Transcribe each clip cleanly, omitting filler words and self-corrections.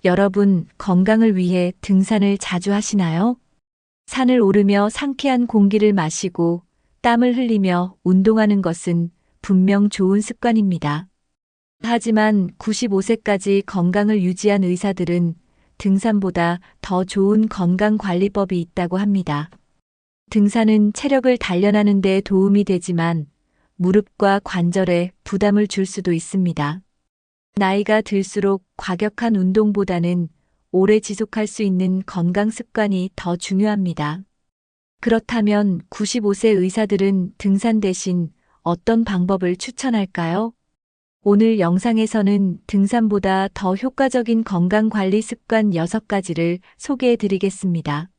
여러분, 건강을 위해 등산을 자주 하시나요? 산을 오르며 상쾌한 공기를 마시고 땀을 흘리며 운동하는 것은 분명 좋은 습관입니다. 하지만 95세까지 건강을 유지한 의사들은 등산보다 더 좋은 건강관리법이 있다고 합니다. 등산은 체력을 단련하는 데 도움이 되지만 무릎과 관절에 부담을 줄 수도 있습니다. 나이가 들수록 과격한 운동보다는 오래 지속할 수 있는 건강 습관이 더 중요합니다. 그렇다면 95세 의사들은 등산 대신 어떤 방법을 추천할까요? 오늘 영상에서는 등산보다 더 효과적인 건강관리 습관 6가지를 소개해 드리겠습니다.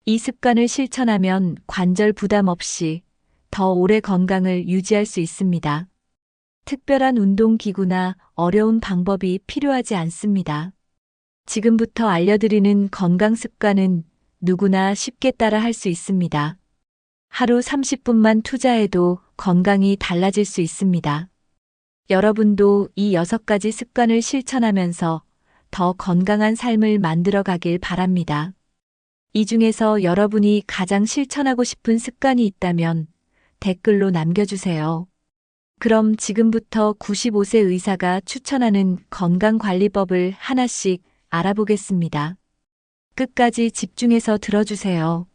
이 습관을 실천하면 관절 부담 없이 더 오래 건강을 유지할 수 있습니다. 특별한 운동기구나 어려운 방법이 필요하지 않습니다. 지금부터 알려드리는 건강 습관은 누구나 쉽게 따라 할 수 있습니다. 하루 30분만 투자해도 건강이 달라질 수 있습니다. 여러분도 이 6가지 습관을 실천하면서 더 건강한 삶을 만들어 가길 바랍니다. 이 중에서 여러분이 가장 실천하고 싶은 습관이 있다면 댓글로 남겨주세요. 그럼 지금부터 95세 의사가 추천하는 건강관리법을 하나씩 알아보겠습니다. 끝까지 집중해서 들어주세요.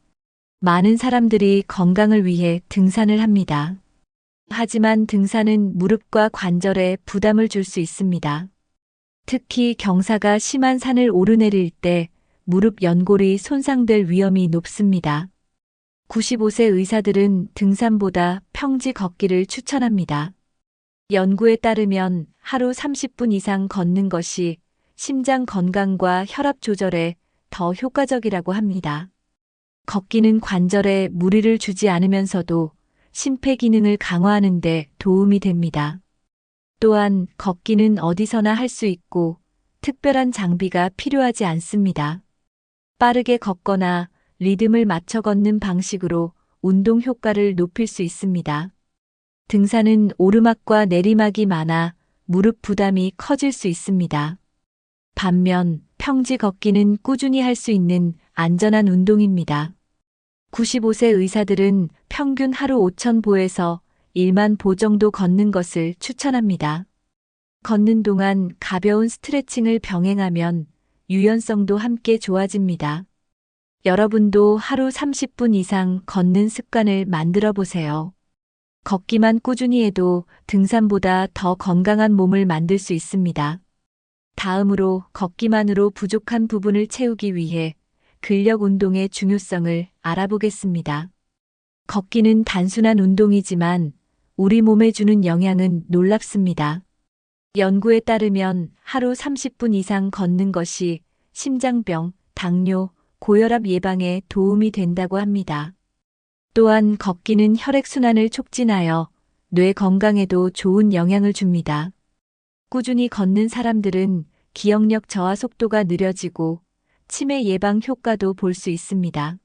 많은 사람들이 건강을 위해 등산을 합니다. 하지만 등산은 무릎과 관절에 부담을 줄 수 있습니다. 특히 경사가 심한 산을 오르내릴 때 무릎 연골이 손상될 위험이 높습니다. 95세 의사들은 등산보다 평지 걷기를 추천합니다. 연구에 따르면 하루 30분 이상 걷는 것이 심장 건강과 혈압 조절에 더 효과적이라고 합니다. 걷기는 관절에 무리를 주지 않으면서도 심폐기능을 강화하는 데 도움이 됩니다. 또한 걷기는 어디서나 할 수 있고 특별한 장비가 필요하지 않습니다. 빠르게 걷거나 리듬을 맞춰 걷는 방식으로 운동 효과를 높일 수 있습니다. 등산은 오르막과 내리막이 많아 무릎 부담이 커질 수 있습니다. 반면 평지 걷기는 꾸준히 할 수 있는 안전한 운동입니다. 95세 의사들은 평균 하루 5,000보에서 1만 보 정도 걷는 것을 추천합니다. 걷는 동안 가벼운 스트레칭을 병행하면 유연성도 함께 좋아집니다. 여러분도 하루 30분 이상 걷는 습관을 만들어 보세요. 걷기만 꾸준히 해도 등산보다 더 건강한 몸을 만들 수 있습니다. 다음으로 걷기만으로 부족한 부분을 채우기 위해 근력 운동의 중요성을 알아보겠습니다. 걷기는 단순한 운동이지만 우리 몸에 주는 영향은 놀랍습니다. 연구에 따르면 하루 30분 이상 걷는 것이 심장병, 당뇨, 고혈압 예방에 도움이 된다고 합니다. 또한 걷기는 혈액순환을 촉진하여 뇌 건강에도 좋은 영향을 줍니다. 꾸준히 걷는 사람들은 기억력 저하 속도가 느려지고 치매 예방 효과도 볼 수 있습니다.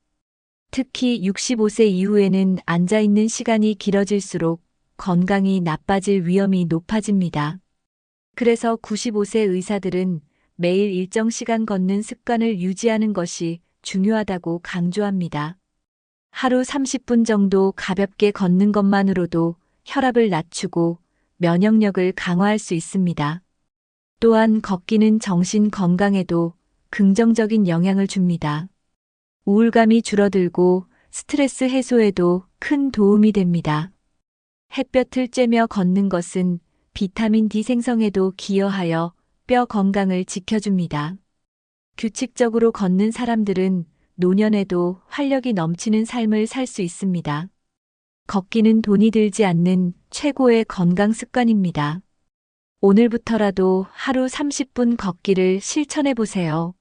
특히 65세 이후에는 앉아있는 시간이 길어질수록 건강이 나빠질 위험이 높아집니다. 그래서 95세 의사들은 매일 일정 시간 걷는 습관을 유지하는 것이 중요하다고 강조합니다. 하루 30분 정도 가볍게 걷는 것만으로도 혈압을 낮추고 면역력을 강화할 수 있습니다. 또한 걷기는 정신 건강에도 긍정적인 영향을 줍니다. 우울감이 줄어들고 스트레스 해소에도 큰 도움이 됩니다. 햇볕을 쬐며 걷는 것은 비타민 D 생성에도 기여하여 뼈 건강을 지켜줍니다. 규칙적으로 걷는 사람들은 노년에도 활력이 넘치는 삶을 살 수 있습니다. 걷기는 돈이 들지 않는 최고의 건강 습관입니다. 오늘부터라도 하루 30분 걷기를 실천해 보세요.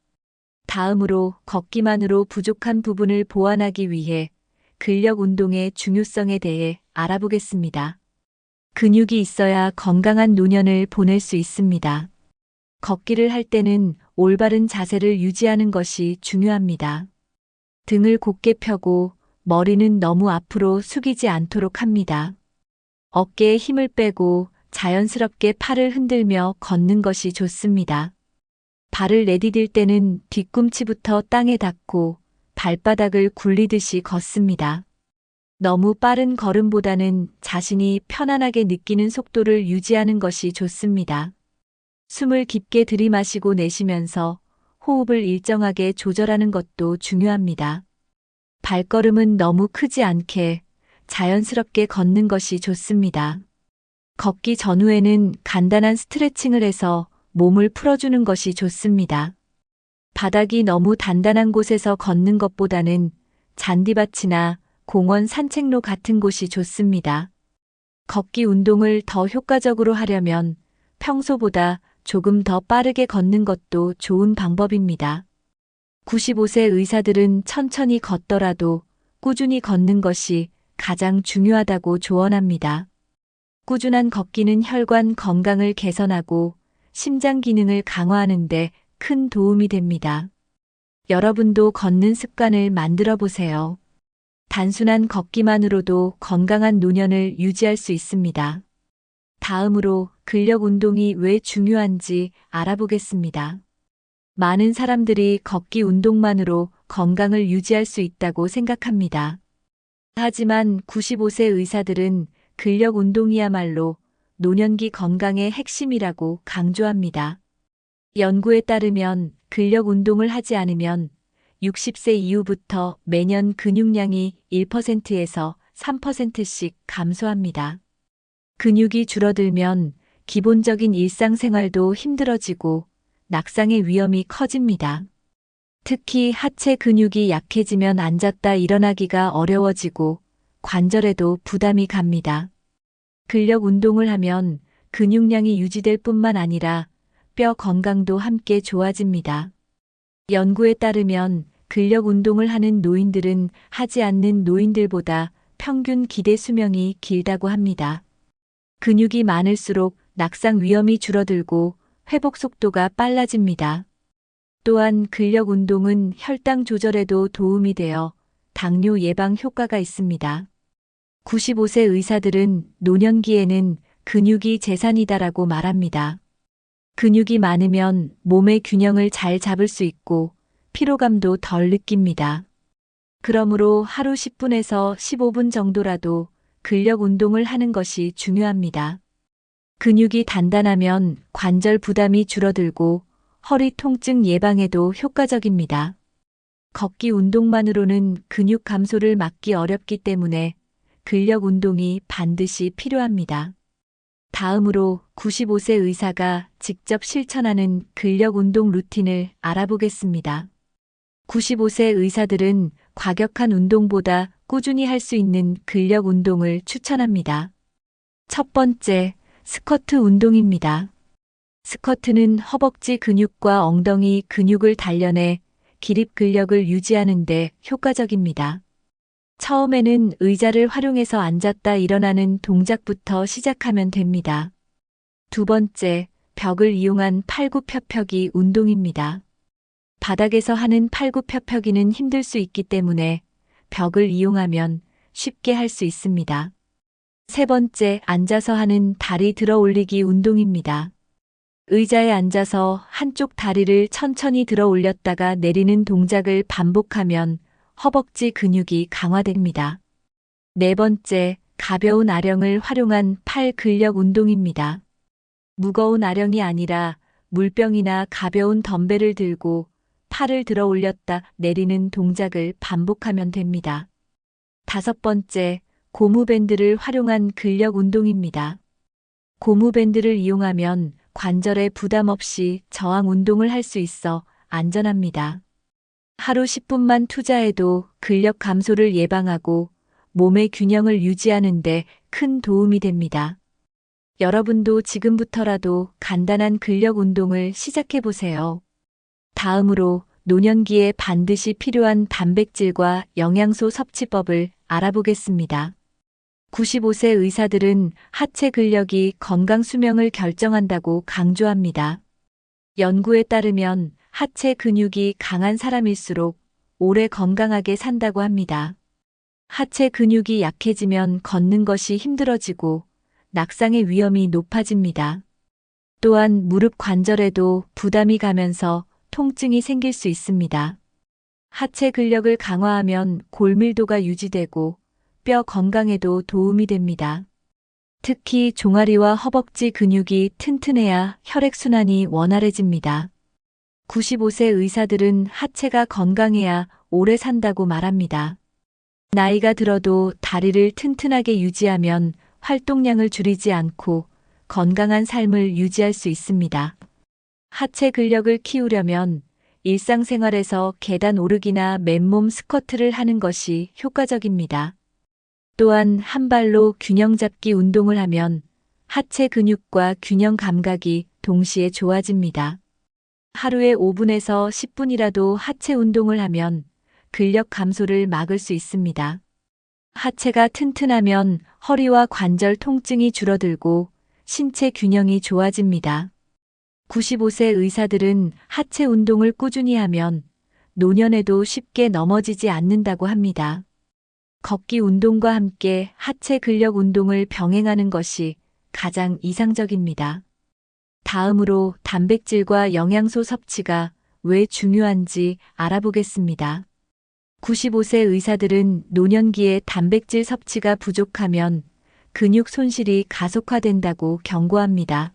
다음으로 걷기만으로 부족한 부분을 보완하기 위해 근력 운동의 중요성에 대해 알아보겠습니다. 근육이 있어야 건강한 노년을 보낼 수 있습니다. 걷기를 할 때는 올바른 자세를 유지하는 것이 중요합니다. 등을 곧게 펴고 머리는 너무 앞으로 숙이지 않도록 합니다. 어깨에 힘을 빼고 자연스럽게 팔을 흔들며 걷는 것이 좋습니다. 발을 내디딜 때는 뒤꿈치부터 땅에 닿고 발바닥을 굴리듯이 걷습니다. 너무 빠른 걸음보다는 자신이 편안하게 느끼는 속도를 유지하는 것이 좋습니다. 숨을 깊게 들이마시고 내쉬면서 호흡을 일정하게 조절하는 것도 중요합니다. 발걸음은 너무 크지 않게 자연스럽게 걷는 것이 좋습니다. 걷기 전후에는 간단한 스트레칭을 해서 몸을 풀어주는 것이 좋습니다. 바닥이 너무 단단한 곳에서 걷는 것보다는 잔디밭이나 공원 산책로 같은 곳이 좋습니다. 걷기 운동을 더 효과적으로 하려면 평소보다 조금 더 빠르게 걷는 것도 좋은 방법입니다. 95세 의사들은 천천히 걷더라도 꾸준히 걷는 것이 가장 중요하다고 조언합니다. 꾸준한 걷기는 혈관 건강을 개선하고 심장 기능을 강화하는 데 큰 도움이 됩니다. 여러분도 걷는 습관을 만들어 보세요. 단순한 걷기만으로도 건강한 노년을 유지할 수 있습니다. 다음으로 근력 운동이 왜 중요한지 알아보겠습니다. 많은 사람들이 걷기 운동만으로 건강을 유지할 수 있다고 생각합니다. 하지만 95세 의사들은 근력 운동이야말로 노년기 건강의 핵심이라고 강조합니다. 연구에 따르면 근력 운동을 하지 않으면 60세 이후부터 매년 근육량이 1%에서 3%씩 감소합니다. 근육이 줄어들면 기본적인 일상생활도 힘들어지고 낙상의 위험이 커집니다. 특히 하체 근육이 약해지면 앉았다 일어나기가 어려워지고 관절에도 부담이 갑니다. 근력 운동을 하면 근육량이 유지될 뿐만 아니라 뼈 건강도 함께 좋아집니다. 연구에 따르면 근력 운동을 하는 노인들은 하지 않는 노인들보다 평균 기대 수명이 길다고 합니다. 근육이 많을수록 낙상 위험이 줄어들고 회복 속도가 빨라집니다. 또한 근력 운동은 혈당 조절에도 도움이 되어 당뇨 예방 효과가 있습니다. 95세 의사들은 노년기에는 근육이 재산이다라고 말합니다. 근육이 많으면 몸의 균형을 잘 잡을 수 있고 피로감도 덜 느낍니다. 그러므로 하루 10분에서 15분 정도라도 근력 운동을 하는 것이 중요합니다. 근육이 단단하면 관절 부담이 줄어들고 허리 통증 예방에도 효과적입니다. 걷기 운동만으로는 근육 감소를 막기 어렵기 때문에 근력 운동이 반드시 필요합니다. 다음으로 95세 의사가 직접 실천하는 근력 운동 루틴을 알아보겠습니다. 95세 의사들은 과격한 운동보다 꾸준히 할 수 있는 근력 운동을 추천합니다. 첫 번째, 스쿼트 운동입니다. 스쿼트는 허벅지 근육과 엉덩이 근육을 단련해 기립 근력을 유지하는 데 효과적입니다. 처음에는 의자를 활용해서 앉았다 일어나는 동작부터 시작하면 됩니다. 두 번째, 벽을 이용한 팔굽혀펴기 운동입니다. 바닥에서 하는 팔굽혀펴기는 힘들 수 있기 때문에 벽을 이용하면 쉽게 할 수 있습니다. 세 번째, 앉아서 하는 다리 들어 올리기 운동입니다. 의자에 앉아서 한쪽 다리를 천천히 들어 올렸다가 내리는 동작을 반복하면 허벅지 근육이 강화됩니다. 네 번째, 가벼운 아령을 활용한 팔 근력 운동입니다. 무거운 아령이 아니라 물병이나 가벼운 덤벨을 들고 팔을 들어 올렸다 내리는 동작을 반복하면 됩니다. 다섯 번째, 고무밴드를 활용한 근력 운동입니다. 고무밴드를 이용하면 관절에 부담 없이 저항 운동을 할 수 있어 안전합니다. 하루 10분만 투자해도 근력 감소를 예방하고 몸의 균형을 유지하는 데 큰 도움이 됩니다. 여러분도 지금부터라도 간단한 근력 운동을 시작해 보세요. 다음으로 노년기에 반드시 필요한 단백질과 영양소 섭취법을 알아보겠습니다. 95세 의사들은 하체 근력이 건강 수명을 결정한다고 강조합니다. 연구에 따르면 하체 근육이 강한 사람일수록 오래 건강하게 산다고 합니다. 하체 근육이 약해지면 걷는 것이 힘들어지고 낙상의 위험이 높아집니다. 또한 무릎 관절에도 부담이 가면서 통증이 생길 수 있습니다. 하체 근력을 강화하면 골밀도가 유지되고 뼈 건강에도 도움이 됩니다. 특히 종아리와 허벅지 근육이 튼튼해야 혈액순환이 원활해집니다. 95세 의사들은 하체가 건강해야 오래 산다고 말합니다. 나이가 들어도 다리를 튼튼하게 유지하면 활동량을 줄이지 않고 건강한 삶을 유지할 수 있습니다. 하체 근력을 키우려면 일상생활에서 계단 오르기나 맨몸 스쿼트를 하는 것이 효과적입니다. 또한 한 발로 균형 잡기 운동을 하면 하체 근육과 균형 감각이 동시에 좋아집니다. 하루에 5분에서 10분이라도 하체 운동을 하면 근력 감소를 막을 수 있습니다. 하체가 튼튼하면 허리와 관절 통증이 줄어들고 신체 균형이 좋아집니다. 95세 의사들은 하체 운동을 꾸준히 하면 노년에도 쉽게 넘어지지 않는다고 합니다. 걷기 운동과 함께 하체 근력 운동을 병행하는 것이 가장 이상적입니다. 다음으로 단백질과 영양소 섭취가 왜 중요한지 알아보겠습니다. 95세 의사들은 노년기에 단백질 섭취가 부족하면 근육 손실이 가속화된다고 경고합니다.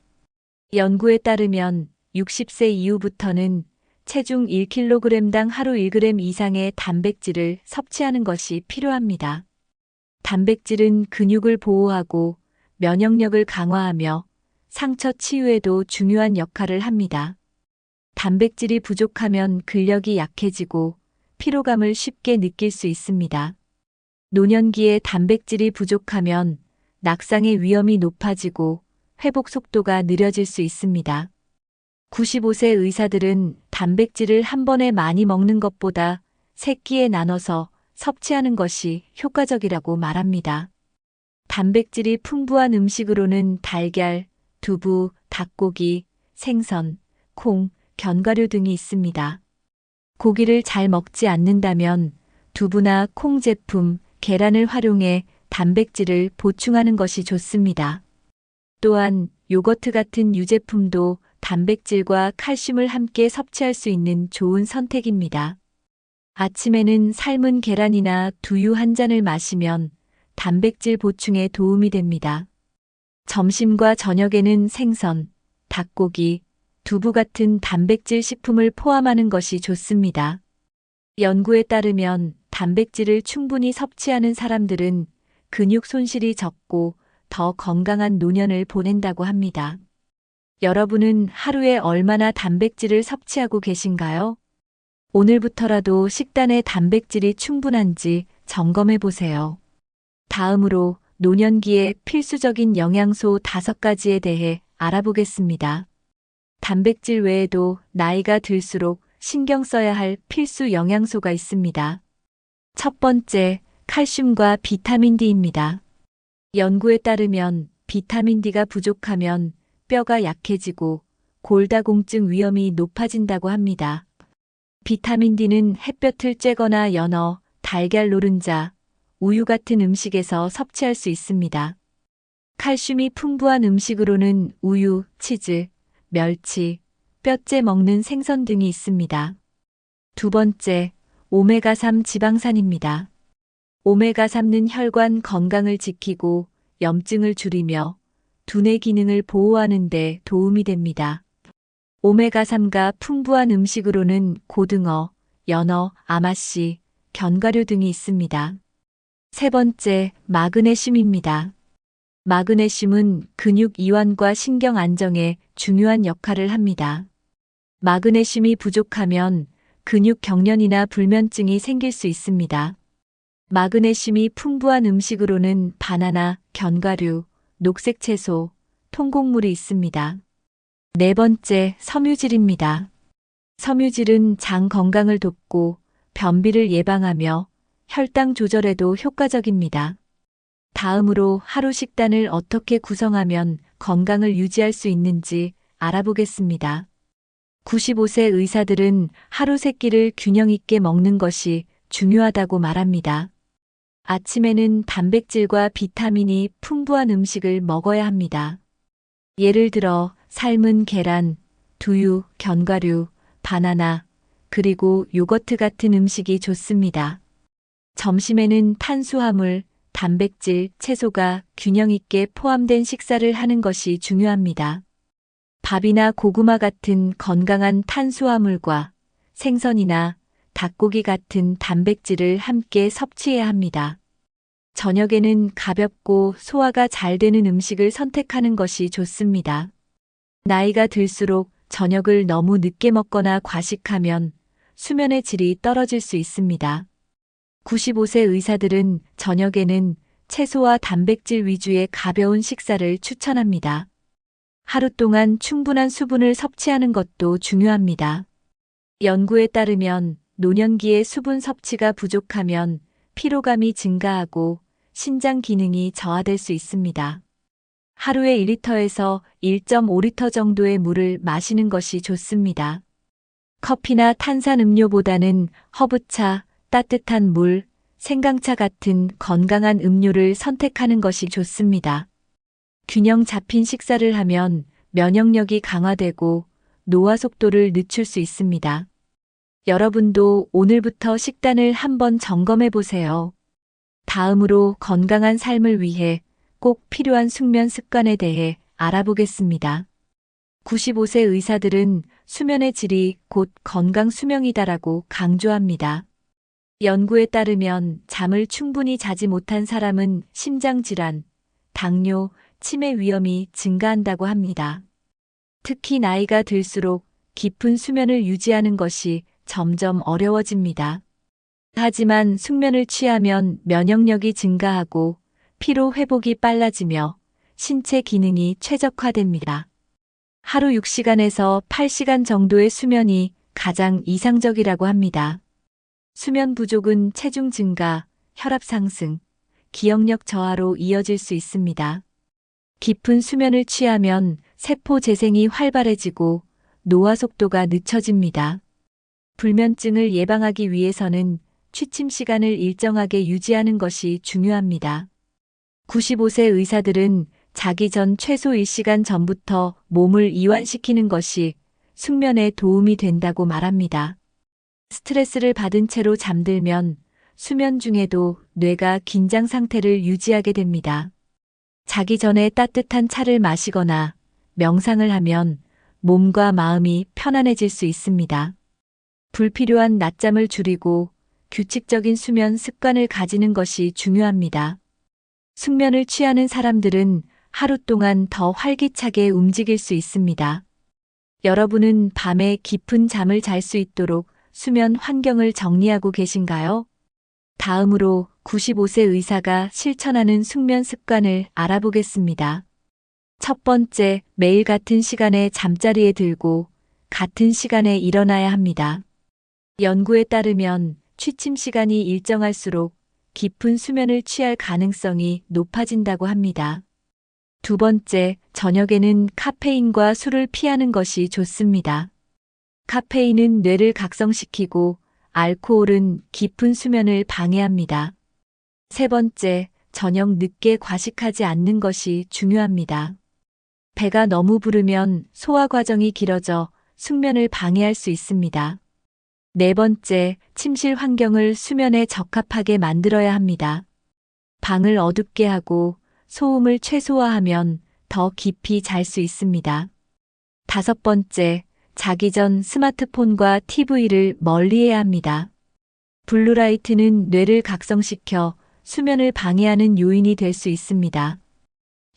연구에 따르면 60세 이후부터는 체중 1kg당 하루 1g 이상의 단백질을 섭취하는 것이 필요합니다. 단백질은 근육을 보호하고 면역력을 강화하며 상처 치유에도 중요한 역할을 합니다. 단백질이 부족하면 근력이 약해지고 피로감을 쉽게 느낄 수 있습니다. 노년기에 단백질이 부족하면 낙상의 위험이 높아지고 회복 속도가 느려질 수 있습니다. 95세 의사들은 단백질을 한 번에 많이 먹는 것보다 세끼에 나눠서 섭취하는 것이 효과적이라고 말합니다. 단백질이 풍부한 음식으로는 달걀, 두부, 닭고기, 생선, 콩, 견과류 등이 있습니다. 고기를 잘 먹지 않는다면 두부나 콩 제품, 계란을 활용해 단백질을 보충하는 것이 좋습니다. 또한 요거트 같은 유제품도 단백질과 칼슘을 함께 섭취할 수 있는 좋은 선택입니다. 아침에는 삶은 계란이나 두유 한 잔을 마시면 단백질 보충에 도움이 됩니다. 점심과 저녁에는 생선, 닭고기, 두부 같은 단백질 식품을 포함하는 것이 좋습니다. 연구에 따르면 단백질을 충분히 섭취하는 사람들은 근육 손실이 적고 더 건강한 노년을 보낸다고 합니다. 여러분은 하루에 얼마나 단백질을 섭취하고 계신가요? 오늘부터라도 식단에 단백질이 충분한지 점검해 보세요. 다음으로 노년기에 필수적인 영양소 5가지에 대해 알아보겠습니다. 단백질 외에도 나이가 들수록 신경 써야 할 필수 영양소가 있습니다. 첫 번째, 칼슘과 비타민 D입니다. 연구에 따르면 비타민 D가 부족하면 뼈가 약해지고 골다공증 위험이 높아진다고 합니다. 비타민 D는 햇볕을 쬐거나 연어, 달걀 노른자, 우유 같은 음식에서 섭취할 수 있습니다. 칼슘이 풍부한 음식으로는 우유, 치즈, 멸치, 뼈째 먹는 생선 등이 있습니다. 두 번째, 오메가3 지방산입니다. 오메가3는 혈관 건강을 지키고 염증을 줄이며 두뇌 기능을 보호하는 데 도움이 됩니다. 오메가3가 풍부한 음식으로는 고등어, 연어, 아마씨, 견과류 등이 있습니다. 세 번째, 마그네슘입니다. 마그네슘은 근육 이완과 신경 안정에 중요한 역할을 합니다. 마그네슘이 부족하면 근육 경련이나 불면증이 생길 수 있습니다. 마그네슘이 풍부한 음식으로는 바나나, 견과류, 녹색 채소, 통곡물이 있습니다. 네 번째, 섬유질입니다. 섬유질은 장 건강을 돕고 변비를 예방하며 혈당 조절에도 효과적입니다. 다음으로 하루 식단을 어떻게 구성하면 건강을 유지할 수 있는지 알아보겠습니다. 95세 의사들은 하루 3끼를 균형 있게 먹는 것이 중요하다고 말합니다. 아침에는 단백질과 비타민이 풍부한 음식을 먹어야 합니다. 예를 들어 삶은 계란, 두유, 견과류, 바나나, 그리고 요거트 같은 음식이 좋습니다. 점심에는 탄수화물, 단백질, 채소가 균형 있게 포함된 식사를 하는 것이 중요합니다. 밥이나 고구마 같은 건강한 탄수화물과 생선이나 닭고기 같은 단백질을 함께 섭취해야 합니다. 저녁에는 가볍고 소화가 잘 되는 음식을 선택하는 것이 좋습니다. 나이가 들수록 저녁을 너무 늦게 먹거나 과식하면 수면의 질이 떨어질 수 있습니다. 95세 의사들은 저녁에는 채소와 단백질 위주의 가벼운 식사를 추천합니다. 하루 동안 충분한 수분을 섭취하는 것도 중요합니다. 연구에 따르면 노년기에 수분 섭취가 부족하면 피로감이 증가하고 신장 기능이 저하될 수 있습니다. 하루에 1리터에서 1.5리터 정도의 물을 마시는 것이 좋습니다. 커피나 탄산음료보다는 허브차, 따뜻한 물, 생강차 같은 건강한 음료를 선택하는 것이 좋습니다. 균형 잡힌 식사를 하면 면역력이 강화되고 노화 속도를 늦출 수 있습니다. 여러분도 오늘부터 식단을 한번 점검해 보세요. 다음으로 건강한 삶을 위해 꼭 필요한 숙면 습관에 대해 알아보겠습니다. 95세 의사들은 수면의 질이 곧 건강 수명이다라고 강조합니다. 연구에 따르면 잠을 충분히 자지 못한 사람은 심장질환, 당뇨, 치매 위험이 증가한다고 합니다. 특히 나이가 들수록 깊은 수면을 유지하는 것이 점점 어려워집니다. 하지만 숙면을 취하면 면역력이 증가하고 피로 회복이 빨라지며 신체 기능이 최적화됩니다. 하루 6시간에서 8시간 정도의 수면이 가장 이상적이라고 합니다. 수면 부족은 체중 증가, 혈압 상승, 기억력 저하로 이어질 수 있습니다. 깊은 수면을 취하면 세포 재생이 활발해지고 노화 속도가 늦춰집니다. 불면증을 예방하기 위해서는 취침 시간을 일정하게 유지하는 것이 중요합니다. 95세 의사들은 자기 전 최소 1시간 전부터 몸을 이완시키는 것이 숙면에 도움이 된다고 말합니다. 스트레스를 받은 채로 잠들면 수면 중에도 뇌가 긴장 상태를 유지하게 됩니다. 자기 전에 따뜻한 차를 마시거나 명상을 하면 몸과 마음이 편안해질 수 있습니다. 불필요한 낮잠을 줄이고 규칙적인 수면 습관을 가지는 것이 중요합니다. 숙면을 취하는 사람들은 하루 동안 더 활기차게 움직일 수 있습니다. 여러분은 밤에 깊은 잠을 잘 수 있도록 수면 환경을 정리하고 계신가요? 다음으로 95세 의사가 실천하는 숙면 습관을 알아보겠습니다. 첫 번째, 매일 같은 시간에 잠자리에 들고 같은 시간에 일어나야 합니다. 연구에 따르면 취침 시간이 일정할수록 깊은 수면을 취할 가능성이 높아진다고 합니다. 두 번째, 저녁에는 카페인과 술을 피하는 것이 좋습니다. 카페인은 뇌를 각성시키고 알코올은 깊은 수면을 방해합니다. 세 번째, 저녁 늦게 과식하지 않는 것이 중요합니다. 배가 너무 부르면 소화 과정이 길어져 숙면을 방해할 수 있습니다. 네 번째, 침실 환경을 수면에 적합하게 만들어야 합니다. 방을 어둡게 하고 소음을 최소화하면 더 깊이 잘 수 있습니다. 다섯 번째, 자기 전 스마트폰과 TV를 멀리해야 합니다. 블루라이트는 뇌를 각성시켜 수면을 방해하는 요인이 될 수 있습니다.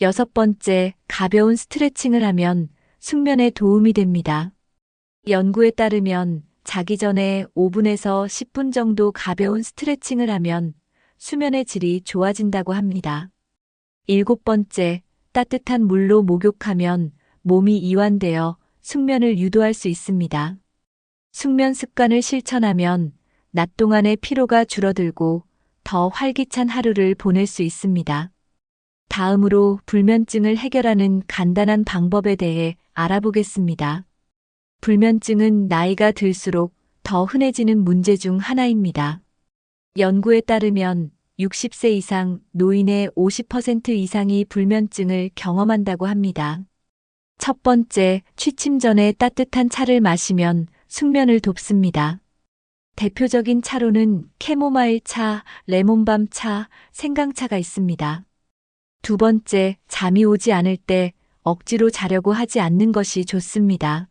여섯 번째, 가벼운 스트레칭을 하면 숙면에 도움이 됩니다. 연구에 따르면 자기 전에 5분에서 10분 정도 가벼운 스트레칭을 하면 수면의 질이 좋아진다고 합니다. 일곱 번째, 따뜻한 물로 목욕하면 몸이 이완되어 숙면을 유도할 수 있습니다. 숙면 습관을 실천하면 낮 동안의 피로가 줄어들고 더 활기찬 하루를 보낼 수 있습니다. 다음으로 불면증을 해결하는 간단한 방법에 대해 알아보겠습니다. 불면증은 나이가 들수록 더 흔해지는 문제 중 하나입니다. 연구에 따르면 60세 이상 노인의 50% 이상이 불면증을 경험한다고 합니다. 첫 번째, 취침 전에 따뜻한 차를 마시면 숙면을 돕습니다. 대표적인 차로는 캐모마일 차, 레몬밤 차, 생강차가 있습니다. 두 번째, 잠이 오지 않을 때 억지로 자려고 하지 않는 것이 좋습니다.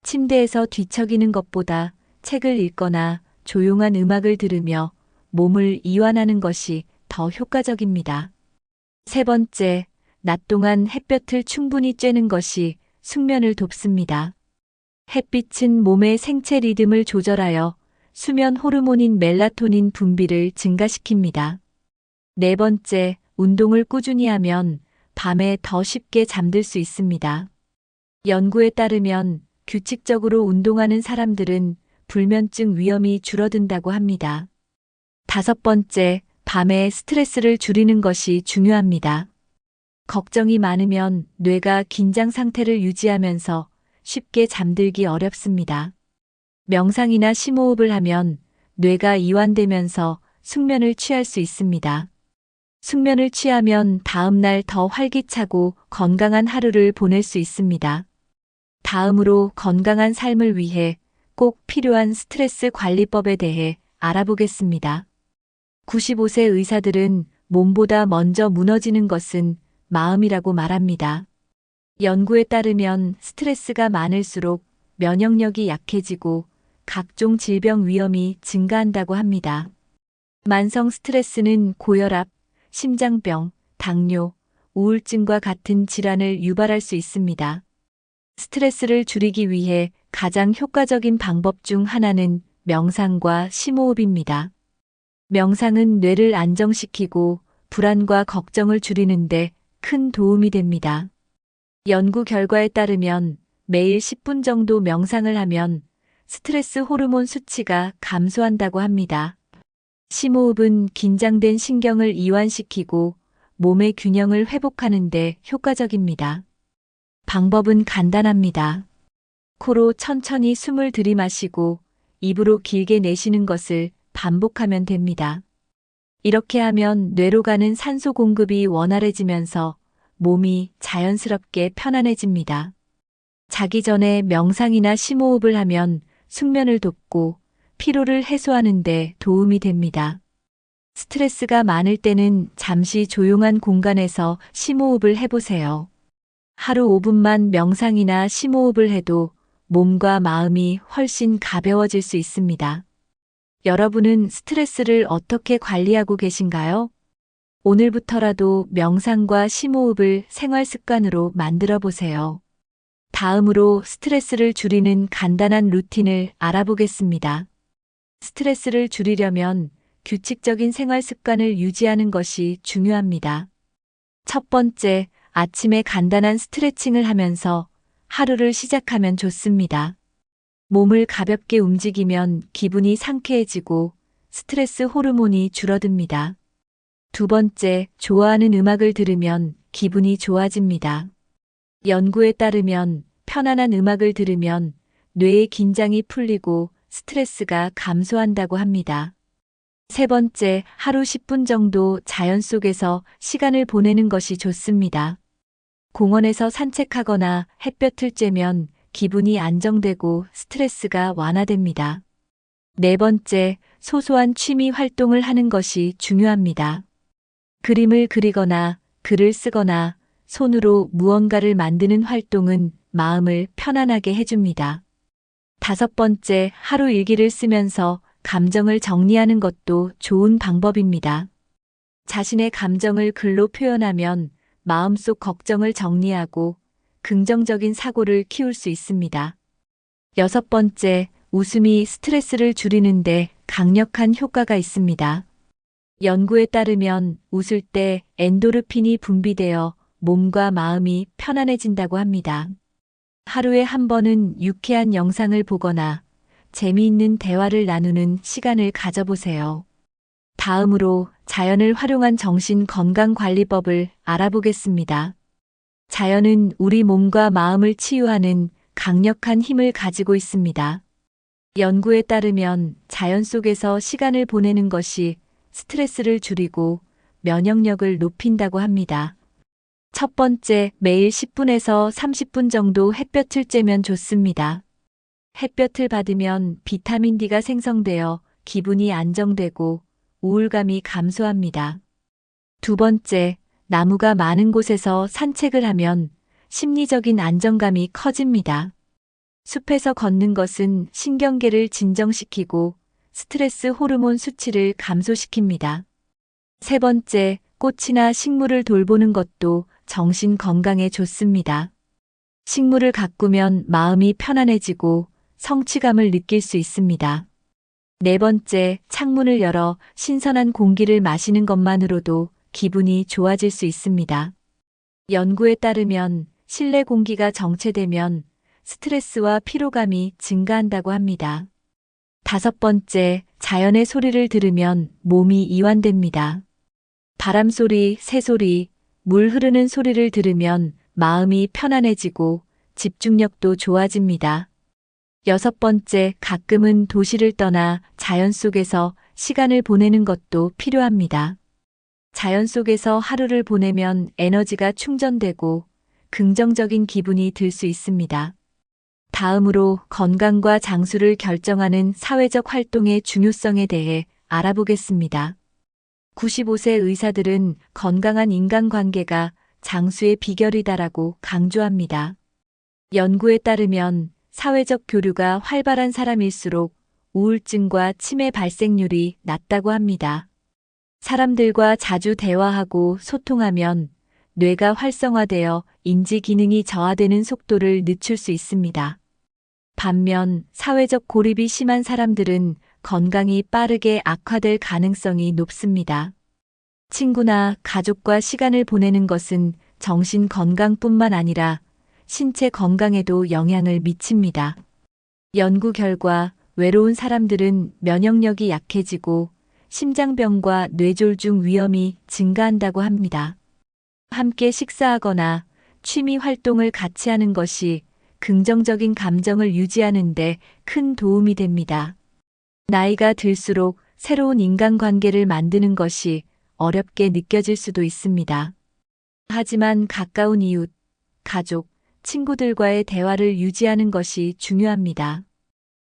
침대에서 뒤척이는 것보다 책을 읽거나 조용한 음악을 들으며 몸을 이완하는 것이 더 효과적입니다. 세 번째, 낮 동안 햇볕을 충분히 쬐는 것이 숙면을 돕습니다. 햇빛은 몸의 생체 리듬을 조절하여 수면 호르몬인 멜라토닌 분비를 증가시킵니다. 네 번째, 운동을 꾸준히 하면 밤에 더 쉽게 잠들 수 있습니다. 연구에 따르면 규칙적으로 운동하는 사람들은 불면증 위험이 줄어든다고 합니다. 다섯 번째, 밤에 스트레스를 줄이는 것이 중요합니다. 걱정이 많으면 뇌가 긴장 상태를 유지하면서 쉽게 잠들기 어렵습니다. 명상이나 심호흡을 하면 뇌가 이완되면서 숙면을 취할 수 있습니다. 숙면을 취하면 다음날 더 활기차고 건강한 하루를 보낼 수 있습니다. 다음으로 건강한 삶을 위해 꼭 필요한 스트레스 관리법에 대해 알아보겠습니다. 95세 의사들은 몸보다 먼저 무너지는 것은 마음이라고 말합니다. 연구에 따르면 스트레스가 많을수록 면역력이 약해지고 각종 질병 위험이 증가한다고 합니다. 만성 스트레스는 고혈압, 심장병, 당뇨, 우울증과 같은 질환을 유발할 수 있습니다. 스트레스를 줄이기 위해 가장 효과적인 방법 중 하나는 명상과 심호흡입니다. 명상은 뇌를 안정시키고 불안과 걱정을 줄이는데 큰 도움이 됩니다. 연구 결과에 따르면 매일 10분 정도 명상을 하면 스트레스 호르몬 수치가 감소한다고 합니다. 심호흡은 긴장된 신경을 이완시키고 몸의 균형을 회복하는 데 효과적입니다. 방법은 간단합니다. 코로 천천히 숨을 들이마시고 입으로 길게 내쉬는 것을 반복하면 됩니다. 이렇게 하면 뇌로 가는 산소 공급이 원활해지면서 몸이 자연스럽게 편안해집니다. 자기 전에 명상이나 심호흡을 하면 숙면을 돕고 피로를 해소하는 데 도움이 됩니다. 스트레스가 많을 때는 잠시 조용한 공간에서 심호흡을 해보세요. 하루 5분만 명상이나 심호흡을 해도 몸과 마음이 훨씬 가벼워질 수 있습니다. 여러분은 스트레스를 어떻게 관리하고 계신가요? 오늘부터라도 명상과 심호흡을 생활 습관으로 만들어 보세요. 다음으로 스트레스를 줄이는 간단한 루틴을 알아보겠습니다. 스트레스를 줄이려면 규칙적인 생활 습관을 유지하는 것이 중요합니다. 첫 번째, 아침에 간단한 스트레칭을 하면서 하루를 시작하면 좋습니다. 몸을 가볍게 움직이면 기분이 상쾌해지고 스트레스 호르몬이 줄어듭니다. 두 번째, 좋아하는 음악을 들으면 기분이 좋아집니다. 연구에 따르면 편안한 음악을 들으면 뇌의 긴장이 풀리고 스트레스가 감소한다고 합니다. 세 번째, 하루 10분 정도 자연 속에서 시간을 보내는 것이 좋습니다. 공원에서 산책하거나 햇볕을 쬐면 기분이 안정되고 스트레스가 완화됩니다. 네 번째, 소소한 취미 활동을 하는 것이 중요합니다. 그림을 그리거나 글을 쓰거나 손으로 무언가를 만드는 활동은 마음을 편안하게 해줍니다. 다섯 번째, 하루 일기를 쓰면서 감정을 정리하는 것도 좋은 방법입니다. 자신의 감정을 글로 표현하면 마음속 걱정을 정리하고 긍정적인 사고를 키울 수 있습니다. 여섯 번째, 웃음이 스트레스를 줄이는데 강력한 효과가 있습니다. 연구에 따르면 웃을 때 엔도르핀이 분비되어 몸과 마음이 편안해진다고 합니다. 하루에 한 번은 유쾌한 영상을 보거나 재미있는 대화를 나누는 시간을 가져보세요. 다음으로 자연을 활용한 정신 건강 관리법을 알아보겠습니다. 자연은 우리 몸과 마음을 치유하는 강력한 힘을 가지고 있습니다. 연구에 따르면 자연 속에서 시간을 보내는 것이 스트레스를 줄이고 면역력을 높인다고 합니다. 첫 번째, 매일 10분에서 30분 정도 햇볕을 쬐면 좋습니다. 햇볕을 받으면 비타민 D가 생성되어 기분이 안정되고 우울감이 감소합니다. 두 번째, 나무가 많은 곳에서 산책을 하면 심리적인 안정감이 커집니다. 숲에서 걷는 것은 신경계를 진정시키고 스트레스 호르몬 수치를 감소시킵니다. 세 번째, 꽃이나 식물을 돌보는 것도 정신 건강에 좋습니다. 식물을 가꾸면 마음이 편안해지고 성취감을 느낄 수 있습니다. 네 번째, 창문을 열어 신선한 공기를 마시는 것만으로도 기분이 좋아질 수 있습니다. 연구에 따르면 실내 공기가 정체되면 스트레스와 피로감이 증가한다고 합니다. 다섯 번째, 자연의 소리를 들으면 몸이 이완됩니다. 바람 소리, 새소리, 물 흐르는 소리를 들으면 마음이 편안해지고 집중력도 좋아집니다. 여섯 번째, 가끔은 도시를 떠나 자연 속에서 시간을 보내는 것도 필요합니다. 자연 속에서 하루를 보내면 에너지가 충전되고 긍정적인 기분이 들 수 있습니다. 다음으로 건강과 장수를 결정하는 사회적 활동의 중요성에 대해 알아보겠습니다. 95세 의사들은 건강한 인간관계가 장수의 비결이다라고 강조합니다. 연구에 따르면 사회적 교류가 활발한 사람일수록 우울증과 치매 발생률이 낮다고 합니다. 사람들과 자주 대화하고 소통하면 뇌가 활성화되어 인지 기능이 저하되는 속도를 늦출 수 있습니다. 반면 사회적 고립이 심한 사람들은 건강이 빠르게 악화될 가능성이 높습니다. 친구나 가족과 시간을 보내는 것은 정신 건강뿐만 아니라 신체 건강에도 영향을 미칩니다. 연구 결과 외로운 사람들은 면역력이 약해지고 심장병과 뇌졸중 위험이 증가한다고 합니다. 함께 식사하거나 취미 활동을 같이 하는 것이 긍정적인 감정을 유지하는 데 큰 도움이 됩니다. 나이가 들수록 새로운 인간관계를 만드는 것이 어렵게 느껴질 수도 있습니다. 하지만 가까운 이웃, 가족, 친구들과의 대화를 유지하는 것이 중요합니다.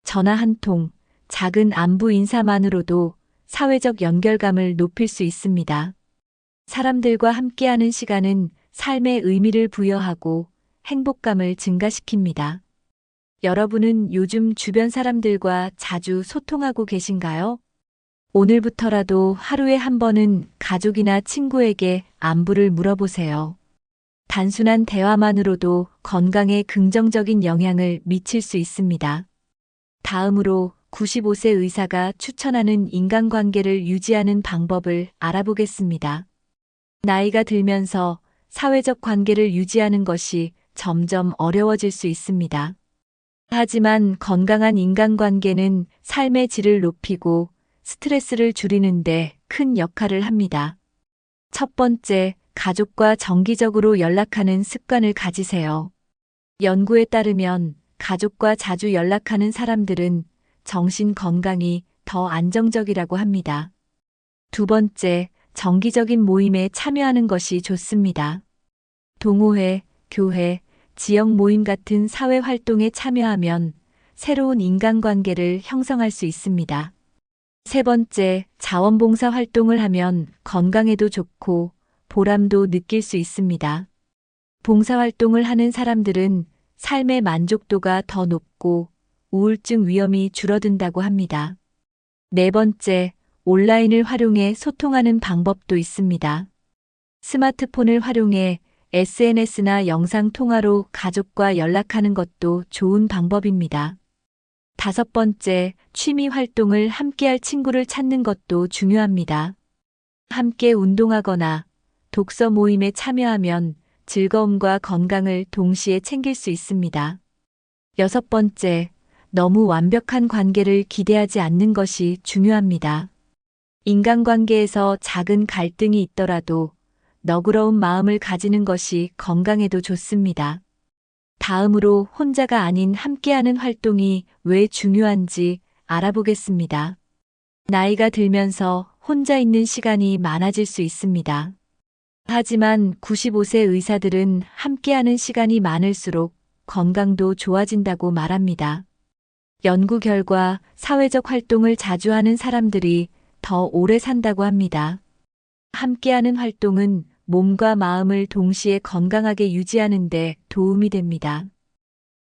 전화 한 통, 작은 안부 인사만으로도 사회적 연결감을 높일 수 있습니다. 사람들과 함께하는 시간은 삶의 의미를 부여하고 행복감을 증가시킵니다. 여러분은 요즘 주변 사람들과 자주 소통하고 계신가요? 오늘부터라도 하루에 한 번은 가족이나 친구에게 안부를 물어보세요. 단순한 대화만으로도 건강에 긍정적인 영향을 미칠 수 있습니다. 다음으로 95세 의사가 추천하는 인간관계를 유지하는 방법을 알아보겠습니다. 나이가 들면서 사회적 관계를 유지하는 것이 점점 어려워질 수 있습니다. 하지만 건강한 인간관계는 삶의 질을 높이고 스트레스를 줄이는 데 큰 역할을 합니다. 첫 번째, 가족과 정기적으로 연락하는 습관을 가지세요. 연구에 따르면 가족과 자주 연락하는 사람들은 정신 건강이 더 안정적이라고 합니다. 두 번째, 정기적인 모임에 참여하는 것이 좋습니다. 동호회, 교회, 지역 모임 같은 사회 활동에 참여하면 새로운 인간관계를 형성할 수 있습니다. 세 번째, 자원봉사 활동을 하면 건강에도 좋고 보람도 느낄 수 있습니다. 봉사활동을 하는 사람들은 삶의 만족도가 더 높고 우울증 위험이 줄어든다고 합니다. 네 번째, 온라인을 활용해 소통하는 방법도 있습니다. 스마트폰을 활용해 SNS나 영상통화로 가족과 연락하는 것도 좋은 방법입니다. 다섯 번째, 취미 활동을 함께할 친구를 찾는 것도 중요합니다. 함께 운동하거나 독서 모임에 참여하면 즐거움과 건강을 동시에 챙길 수 있습니다. 여섯 번째, 너무 완벽한 관계를 기대하지 않는 것이 중요합니다. 인간관계에서 작은 갈등이 있더라도 너그러운 마음을 가지는 것이 건강에도 좋습니다. 다음으로 혼자가 아닌 함께하는 활동이 왜 중요한지 알아보겠습니다. 나이가 들면서 혼자 있는 시간이 많아질 수 있습니다. 하지만 95세 의사들은 함께하는 시간이 많을수록 건강도 좋아진다고 말합니다. 연구 결과 사회적 활동을 자주 하는 사람들이 더 오래 산다고 합니다. 함께하는 활동은 몸과 마음을 동시에 건강하게 유지하는 데 도움이 됩니다.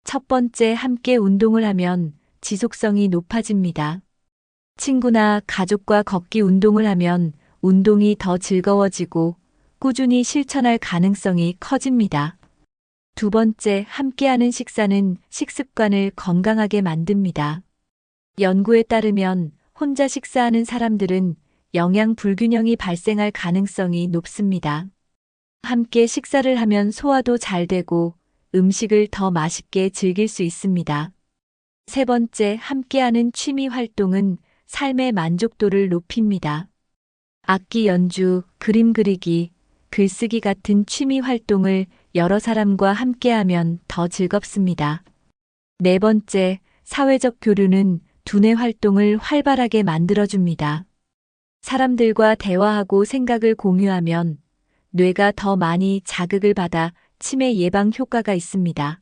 첫 번째, 함께 운동을 하면 지속성이 높아집니다. 친구나 가족과 걷기 운동을 하면 운동이 더 즐거워지고 꾸준히 실천할 가능성이 커집니다. 두 번째, 함께하는 식사는 식습관을 건강하게 만듭니다. 연구에 따르면 혼자 식사하는 사람들은 영양 불균형이 발생할 가능성이 높습니다. 함께 식사를 하면 소화도 잘 되고 음식을 더 맛있게 즐길 수 있습니다. 세 번째, 함께하는 취미 활동은 삶의 만족도를 높입니다. 악기 연주, 그림 그리기, 글쓰기 같은 취미 활동을 여러 사람과 함께하면 더 즐겁습니다. 네 번째, 사회적 교류는 두뇌 활동을 활발하게 만들어줍니다. 사람들과 대화하고 생각을 공유하면 뇌가 더 많이 자극을 받아 치매 예방 효과가 있습니다.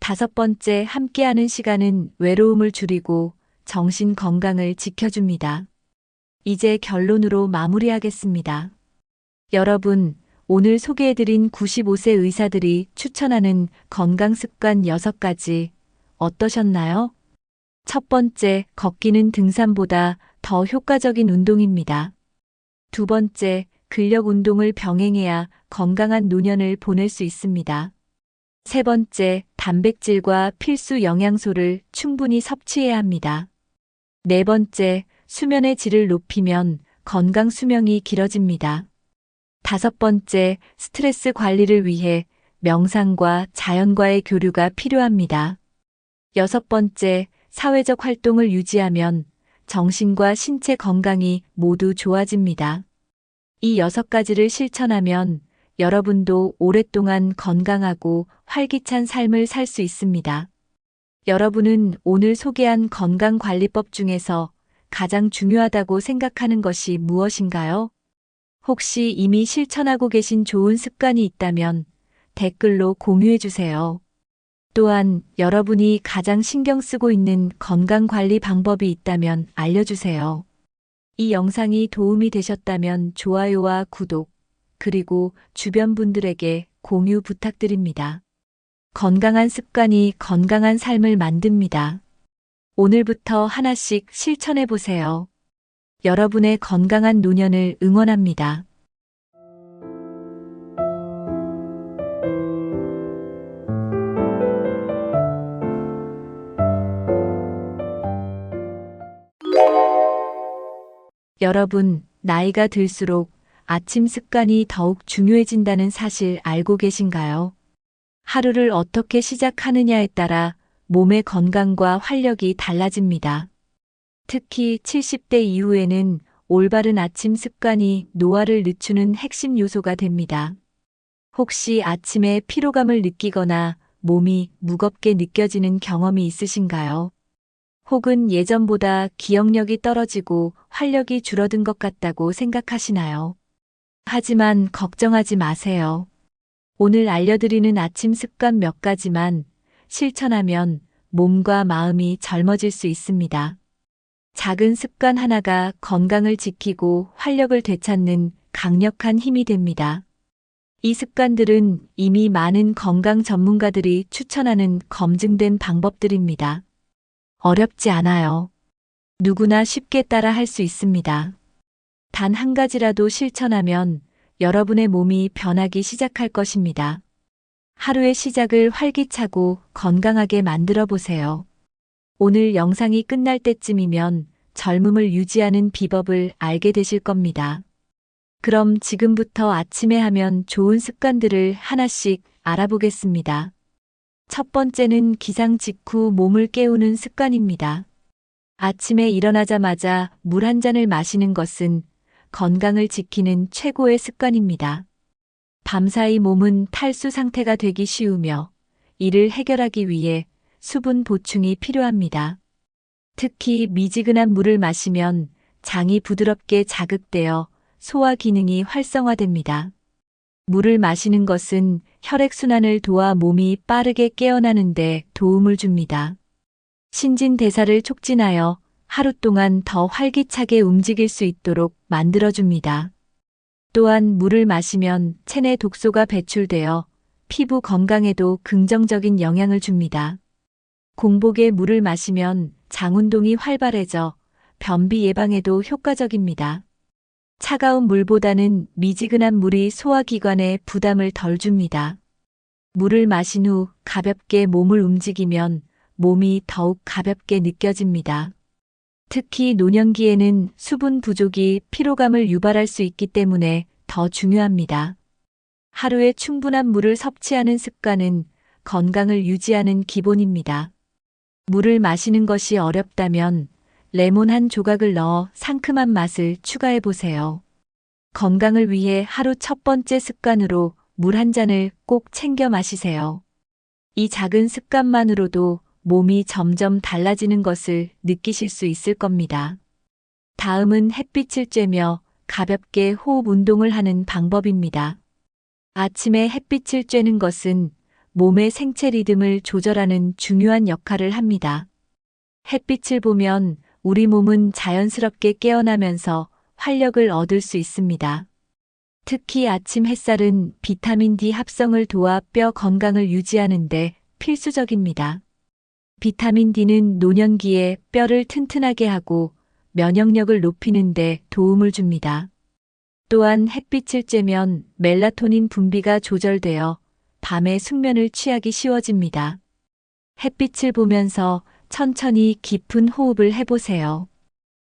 다섯 번째, 함께하는 시간은 외로움을 줄이고 정신 건강을 지켜줍니다. 이제 결론으로 마무리하겠습니다. 여러분, 오늘 소개해드린 95세 의사들이 추천하는 건강 습관 6가지 어떠셨나요? 첫 번째, 걷기는 등산보다 더 효과적인 운동입니다. 두 번째, 근력 운동을 병행해야 건강한 노년을 보낼 수 있습니다. 세 번째, 단백질과 필수 영양소를 충분히 섭취해야 합니다. 네 번째, 수면의 질을 높이면 건강 수명이 길어집니다. 다섯 번째, 스트레스 관리를 위해 명상과 자연과의 교류가 필요합니다. 여섯 번째, 사회적 활동을 유지하면 정신과 신체 건강이 모두 좋아집니다. 이 6가지를 실천하면 여러분도 오랫동안 건강하고 활기찬 삶을 살 수 있습니다. 여러분은 오늘 소개한 건강관리법 중에서 가장 중요하다고 생각하는 것이 무엇인가요? 혹시 이미 실천하고 계신 좋은 습관이 있다면 댓글로 공유해 주세요. 또한 여러분이 가장 신경 쓰고 있는 건강관리 방법이 있다면 알려주세요. 이 영상이 도움이 되셨다면 좋아요와 구독, 그리고 주변 분들에게 공유 부탁드립니다. 건강한 습관이 건강한 삶을 만듭니다. 오늘부터 하나씩 실천해 보세요. 여러분의 건강한 노년을 응원합니다. 여러분, 나이가 들수록 아침 습관이 더욱 중요해진다는 사실 알고 계신가요? 하루를 어떻게 시작하느냐에 따라 몸의 건강과 활력이 달라집니다. 특히 70대 이후에는 올바른 아침 습관이 노화를 늦추는 핵심 요소가 됩니다. 혹시 아침에 피로감을 느끼거나 몸이 무겁게 느껴지는 경험이 있으신가요? 혹은 예전보다 기억력이 떨어지고 활력이 줄어든 것 같다고 생각하시나요? 하지만 걱정하지 마세요. 오늘 알려드리는 아침 습관 몇 가지만 실천하면 몸과 마음이 젊어질 수 있습니다. 작은 습관 하나가 건강을 지키고 활력을 되찾는 강력한 힘이 됩니다. 이 습관들은 이미 많은 건강 전문가들이 추천하는 검증된 방법들입니다. 어렵지 않아요. 누구나 쉽게 따라 할 수 있습니다. 단 한 가지라도 실천하면 여러분의 몸이 변하기 시작할 것입니다. 하루의 시작을 활기차고 건강하게 만들어 보세요. 오늘 영상이 끝날 때쯤이면 젊음을 유지하는 비법을 알게 되실 겁니다. 그럼 지금부터 아침에 하면 좋은 습관들을 하나씩 알아보겠습니다. 첫 번째는 기상 직후 몸을 깨우는 습관입니다. 아침에 일어나자마자 물 한 잔을 마시는 것은 건강을 지키는 최고의 습관입니다. 밤사이 몸은 탈수 상태가 되기 쉬우며 이를 해결하기 위해 수분 보충이 필요합니다. 특히 미지근한 물을 마시면 장이 부드럽게 자극되어 소화 기능이 활성화됩니다. 물을 마시는 것은 혈액순환을 도와 몸이 빠르게 깨어나는 데 도움을 줍니다. 신진대사를 촉진하여 하루 동안 더 활기차게 움직일 수 있도록 만들어줍니다. 또한 물을 마시면 체내 독소가 배출되어 피부 건강에도 긍정적인 영향을 줍니다. 공복에 물을 마시면 장운동이 활발해져 변비 예방에도 효과적입니다. 차가운 물보다는 미지근한 물이 소화기관에 부담을 덜 줍니다. 물을 마신 후 가볍게 몸을 움직이면 몸이 더욱 가볍게 느껴집니다. 특히 노년기에는 수분 부족이 피로감을 유발할 수 있기 때문에 더 중요합니다. 하루에 충분한 물을 섭취하는 습관은 건강을 유지하는 기본입니다. 물을 마시는 것이 어렵다면 레몬 한 조각을 넣어 상큼한 맛을 추가해 보세요. 건강을 위해 하루 첫 번째 습관으로 물 한 잔을 꼭 챙겨 마시세요. 이 작은 습관만으로도 몸이 점점 달라지는 것을 느끼실 수 있을 겁니다. 다음은 햇빛을 쬐며 가볍게 호흡 운동을 하는 방법입니다. 아침에 햇빛을 쬐는 것은 몸의 생체 리듬을 조절하는 중요한 역할을 합니다. 햇빛을 보면 우리 몸은 자연스럽게 깨어나면서 활력을 얻을 수 있습니다. 특히 아침 햇살은 비타민 D 합성을 도와 뼈 건강을 유지하는 데 필수적입니다. 비타민 D는 노년기에 뼈를 튼튼하게 하고 면역력을 높이는 데 도움을 줍니다. 또한 햇빛을 쬐면 멜라토닌 분비가 조절되어 밤에 숙면을 취하기 쉬워집니다. 햇빛을 보면서 천천히 깊은 호흡을 해보세요.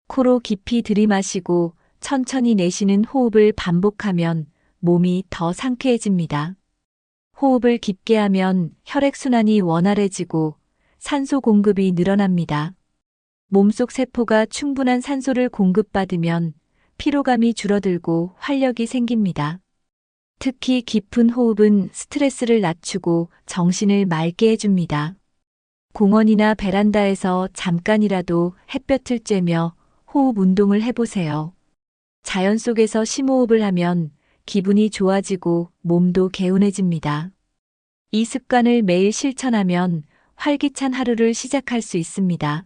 코로 깊이 들이마시고 천천히 내쉬는 호흡을 반복하면 몸이 더 상쾌해집니다. 호흡을 깊게 하면 혈액순환이 원활해지고 산소 공급이 늘어납니다. 몸속 세포가 충분한 산소를 공급받으면 피로감이 줄어들고 활력이 생깁니다. 특히 깊은 호흡은 스트레스를 낮추고 정신을 맑게 해줍니다. 공원이나 베란다에서 잠깐이라도 햇볕을 쬐며 호흡 운동을 해보세요. 자연 속에서 심호흡을 하면 기분이 좋아지고 몸도 개운해집니다. 이 습관을 매일 실천하면 활기찬 하루를 시작할 수 있습니다.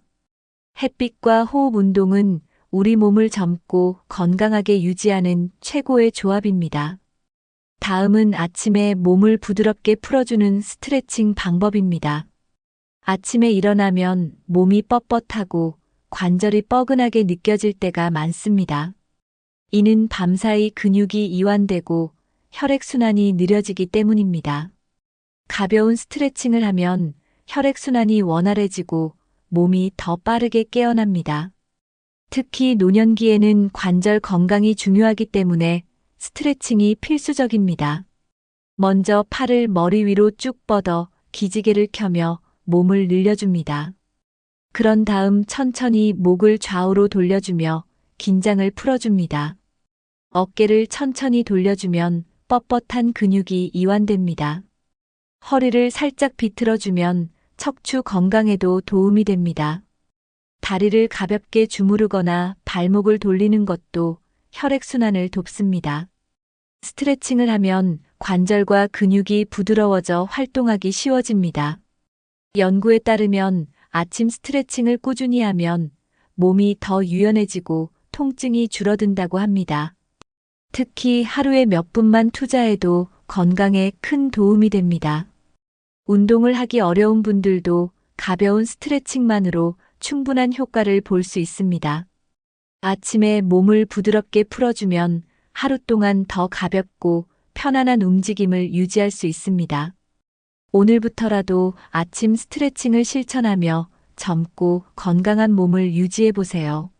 햇빛과 호흡 운동은 우리 몸을 젊고 건강하게 유지하는 최고의 조합입니다. 다음은 아침에 몸을 부드럽게 풀어주는 스트레칭 방법입니다. 아침에 일어나면 몸이 뻣뻣하고 관절이 뻐근하게 느껴질 때가 많습니다. 이는 밤사이 근육이 이완되고 혈액순환이 느려지기 때문입니다. 가벼운 스트레칭을 하면 혈액순환이 원활해지고 몸이 더 빠르게 깨어납니다. 특히 노년기에는 관절 건강이 중요하기 때문에 스트레칭이 필수적입니다. 먼저 팔을 머리 위로 쭉 뻗어 기지개를 켜며 몸을 늘려줍니다. 그런 다음 천천히 목을 좌우로 돌려주며 긴장을 풀어줍니다. 어깨를 천천히 돌려주면 뻣뻣한 근육이 이완됩니다. 허리를 살짝 비틀어주면 척추 건강에도 도움이 됩니다. 다리를 가볍게 주무르거나 발목을 돌리는 것도 혈액순환을 돕습니다. 스트레칭을 하면 관절과 근육이 부드러워져 활동하기 쉬워집니다. 연구에 따르면 아침 스트레칭을 꾸준히 하면 몸이 더 유연해지고 통증이 줄어든다고 합니다. 특히 하루에 몇 분만 투자해도 건강에 큰 도움이 됩니다. 운동을 하기 어려운 분들도 가벼운 스트레칭만으로 충분한 효과를 볼 수 있습니다. 아침에 몸을 부드럽게 풀어주면 하루 동안 더 가볍고 편안한 움직임을 유지할 수 있습니다. 오늘부터라도 아침 스트레칭을 실천하며 젊고 건강한 몸을 유지해 보세요.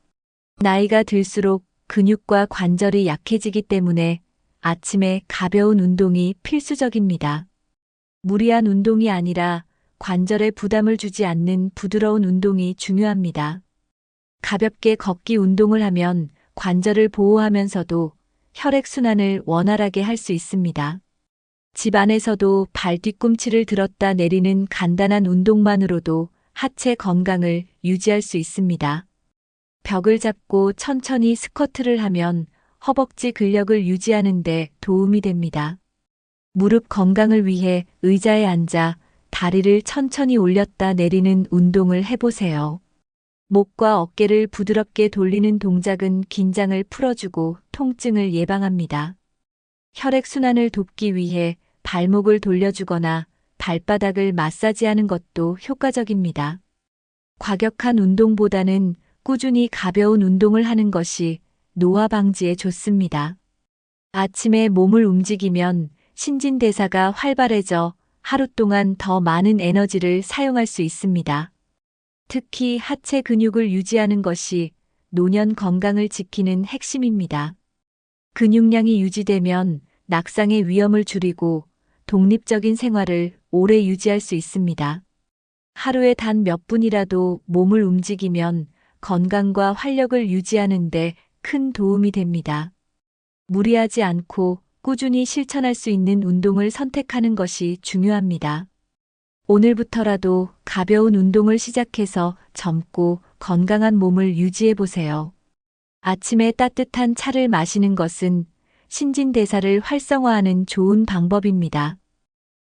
나이가 들수록 근육과 관절이 약해지기 때문에 아침에 가벼운 운동이 필수적입니다. 무리한 운동이 아니라 관절에 부담을 주지 않는 부드러운 운동이 중요합니다. 가볍게 걷기 운동을 하면 관절을 보호하면서도 혈액순환을 원활하게 할 수 있습니다. 집 안에서도 발 뒤꿈치를 들었다 내리는 간단한 운동만으로도 하체 건강을 유지할 수 있습니다. 벽을 잡고 천천히 스쿼트를 하면 허벅지 근력을 유지하는 데 도움이 됩니다. 무릎 건강을 위해 의자에 앉아 다리를 천천히 올렸다 내리는 운동을 해보세요. 목과 어깨를 부드럽게 돌리는 동작은 긴장을 풀어주고 통증을 예방합니다. 혈액순환을 돕기 위해 발목을 돌려주거나 발바닥을 마사지하는 것도 효과적입니다. 과격한 운동보다는 꾸준히 가벼운 운동을 하는 것이 노화 방지에 좋습니다. 아침에 몸을 움직이면 신진대사가 활발해져 하루 동안 더 많은 에너지를 사용할 수 있습니다. 특히 하체 근육을 유지하는 것이 노년 건강을 지키는 핵심입니다. 근육량이 유지되면 낙상의 위험을 줄이고 독립적인 생활을 오래 유지할 수 있습니다. 하루에 단 몇 분이라도 몸을 움직이면 건강과 활력을 유지하는 데 큰 도움이 됩니다. 무리하지 않고 꾸준히 실천할 수 있는 운동을 선택하는 것이 중요합니다. 오늘부터라도 가벼운 운동을 시작해서 젊고 건강한 몸을 유지해 보세요. 아침에 따뜻한 차를 마시는 것은 신진대사를 활성화하는 좋은 방법입니다.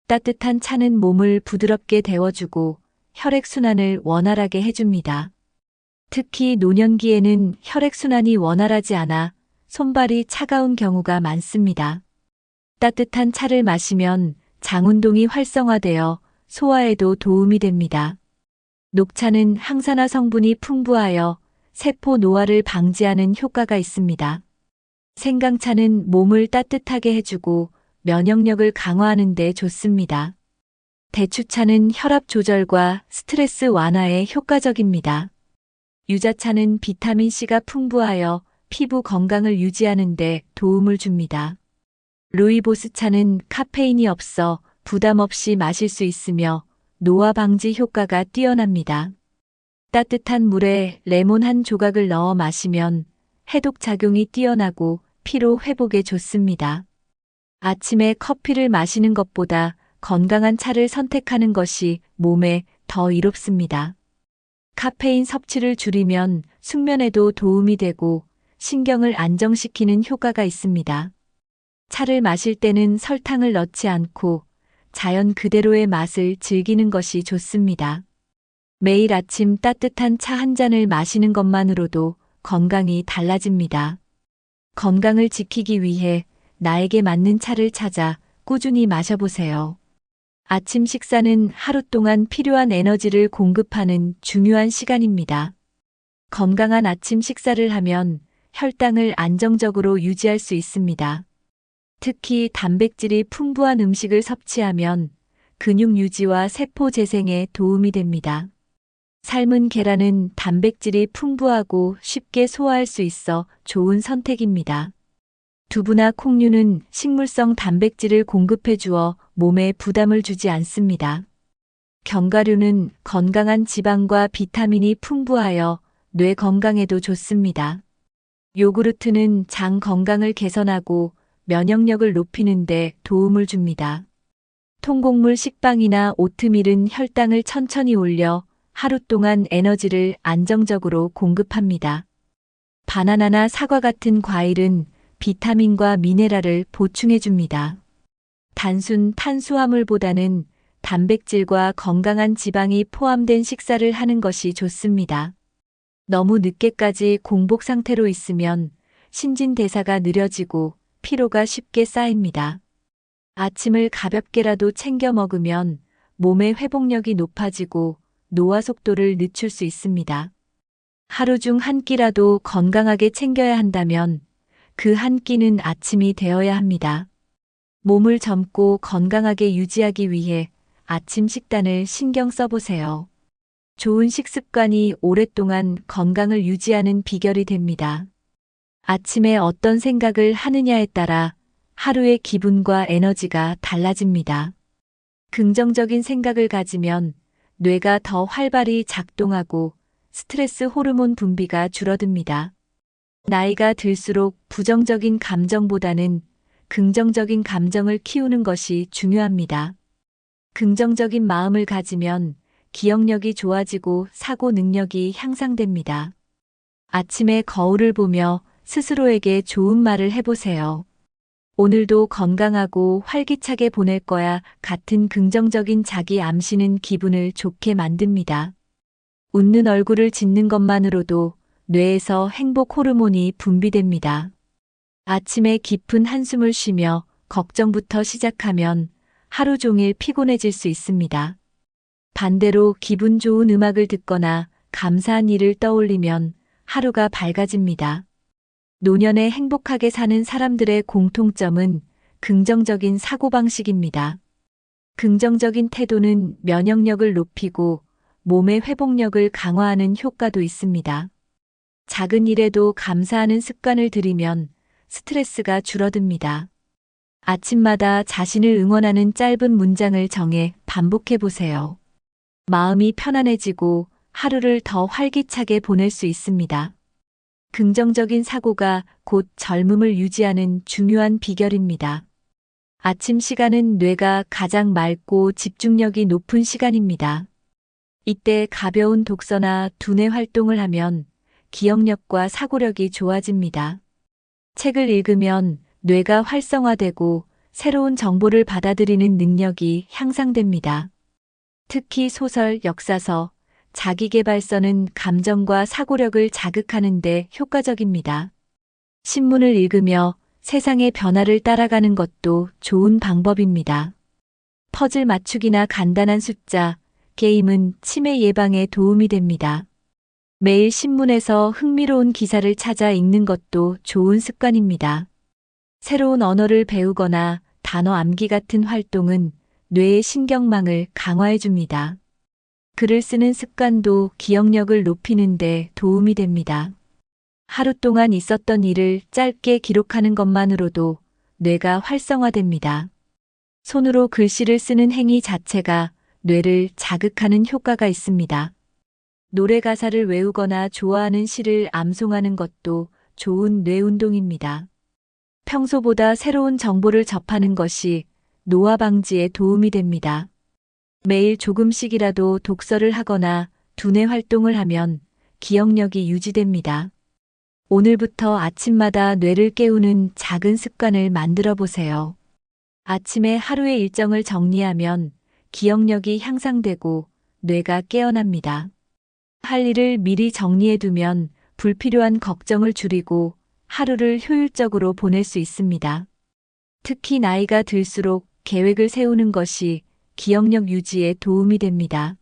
따뜻한 차는 몸을 부드럽게 데워주고 혈액순환을 원활하게 해줍니다. 특히 노년기에는 혈액순환이 원활하지 않아 손발이 차가운 경우가 많습니다. 따뜻한 차를 마시면 장운동이 활성화되어 소화에도 도움이 됩니다. 녹차는 항산화 성분이 풍부하여 세포 노화를 방지하는 효과가 있습니다. 생강차는 몸을 따뜻하게 해주고 면역력을 강화하는 데 좋습니다. 대추차는 혈압 조절과 스트레스 완화에 효과적입니다. 유자차는 비타민C가 풍부하여 피부 건강을 유지하는 데 도움을 줍니다. 루이보스차는 카페인이 없어 부담 없이 마실 수 있으며 노화 방지 효과가 뛰어납니다. 따뜻한 물에 레몬 한 조각을 넣어 마시면 해독 작용이 뛰어나고 피로 회복에 좋습니다. 아침에 커피를 마시는 것보다 건강한 차를 선택하는 것이 몸에 더 이롭습니다. 카페인 섭취를 줄이면 숙면에도 도움이 되고 신경을 안정시키는 효과가 있습니다. 차를 마실 때는 설탕을 넣지 않고 자연 그대로의 맛을 즐기는 것이 좋습니다. 매일 아침 따뜻한 차 한 잔을 마시는 것만으로도 건강이 달라집니다. 건강을 지키기 위해 나에게 맞는 차를 찾아 꾸준히 마셔보세요. 아침 식사는 하루 동안 필요한 에너지를 공급하는 중요한 시간입니다. 건강한 아침 식사를 하면 혈당을 안정적으로 유지할 수 있습니다. 특히 단백질이 풍부한 음식을 섭취하면 근육 유지와 세포 재생에 도움이 됩니다. 삶은 계란은 단백질이 풍부하고 쉽게 소화할 수 있어 좋은 선택입니다. 두부나 콩류는 식물성 단백질을 공급해 주어 몸에 부담을 주지 않습니다. 견과류는 건강한 지방과 비타민이 풍부하여 뇌 건강에도 좋습니다. 요구르트는 장 건강을 개선하고 면역력을 높이는 데 도움을 줍니다. 통곡물 식빵이나 오트밀은 혈당을 천천히 올려 하루 동안 에너지를 안정적으로 공급합니다. 바나나나 사과 같은 과일은 비타민과 미네랄을 보충해 줍니다. 단순 탄수화물보다는 단백질과 건강한 지방이 포함된 식사를 하는 것이 좋습니다. 너무 늦게까지 공복 상태로 있으면 신진대사가 느려지고 피로가 쉽게 쌓입니다. 아침을 가볍게라도 챙겨 먹으면 몸의 회복력이 높아지고 노화 속도를 늦출 수 있습니다. 하루 중 한 끼라도 건강하게 챙겨야 한다면 그 한 끼는 아침이 되어야 합니다. 몸을 젊고 건강하게 유지하기 위해 아침 식단을 신경 써보세요. 좋은 식습관이 오랫동안 건강을 유지하는 비결이 됩니다. 아침에 어떤 생각을 하느냐에 따라 하루의 기분과 에너지가 달라집니다. 긍정적인 생각을 가지면 뇌가 더 활발히 작동하고 스트레스 호르몬 분비가 줄어듭니다. 나이가 들수록 부정적인 감정보다는 긍정적인 감정을 키우는 것이 중요합니다. 긍정적인 마음을 가지면 기억력이 좋아지고 사고 능력이 향상됩니다. 아침에 거울을 보며 스스로에게 좋은 말을 해보세요. 오늘도 건강하고 활기차게 보낼 거야 같은 긍정적인 자기 암시는 기분을 좋게 만듭니다. 웃는 얼굴을 짓는 것만으로도 뇌에서 행복 호르몬이 분비됩니다. 아침에 깊은 한숨을 쉬며 걱정부터 시작하면 하루 종일 피곤해질 수 있습니다. 반대로 기분 좋은 음악을 듣거나 감사한 일을 떠올리면 하루가 밝아집니다. 노년에 행복하게 사는 사람들의 공통점은 긍정적인 사고방식입니다. 긍정적인 태도는 면역력을 높이고 몸의 회복력을 강화하는 효과도 있습니다. 작은 일에도 감사하는 습관을 들이면 스트레스가 줄어듭니다. 아침마다 자신을 응원하는 짧은 문장을 정해 반복해 보세요. 마음이 편안해지고 하루를 더 활기차게 보낼 수 있습니다. 긍정적인 사고가 곧 젊음을 유지하는 중요한 비결입니다. 아침 시간은 뇌가 가장 맑고 집중력이 높은 시간입니다. 이때 가벼운 독서나 두뇌 활동을 하면 기억력과 사고력이 좋아집니다. 책을 읽으면 뇌가 활성화되고 새로운 정보를 받아들이는 능력이 향상됩니다. 특히 소설, 역사서, 자기계발서는 감정과 사고력을 자극하는 데 효과적입니다. 신문을 읽으며 세상의 변화를 따라가는 것도 좋은 방법입니다. 퍼즐 맞추기나 간단한 숫자, 게임은 치매 예방에 도움이 됩니다. 매일 신문에서 흥미로운 기사를 찾아 읽는 것도 좋은 습관입니다. 새로운 언어를 배우거나 단어 암기 같은 활동은 뇌의 신경망을 강화해 줍니다. 글을 쓰는 습관도 기억력을 높이는 데 도움이 됩니다. 하루 동안 있었던 일을 짧게 기록하는 것만으로도 뇌가 활성화됩니다. 손으로 글씨를 쓰는 행위 자체가 뇌를 자극하는 효과가 있습니다. 노래 가사를 외우거나 좋아하는 시를 암송하는 것도 좋은 뇌 운동입니다. 평소보다 새로운 정보를 접하는 것이 노화 방지에 도움이 됩니다. 매일 조금씩이라도 독서를 하거나 두뇌 활동을 하면 기억력이 유지됩니다. 오늘부터 아침마다 뇌를 깨우는 작은 습관을 만들어 보세요. 아침에 하루의 일정을 정리하면 기억력이 향상되고 뇌가 깨어납니다. 할 일을 미리 정리해 두면 불필요한 걱정을 줄이고 하루를 효율적으로 보낼 수 있습니다. 특히 나이가 들수록 계획을 세우는 것이 기억력 유지에 도움이 됩니다.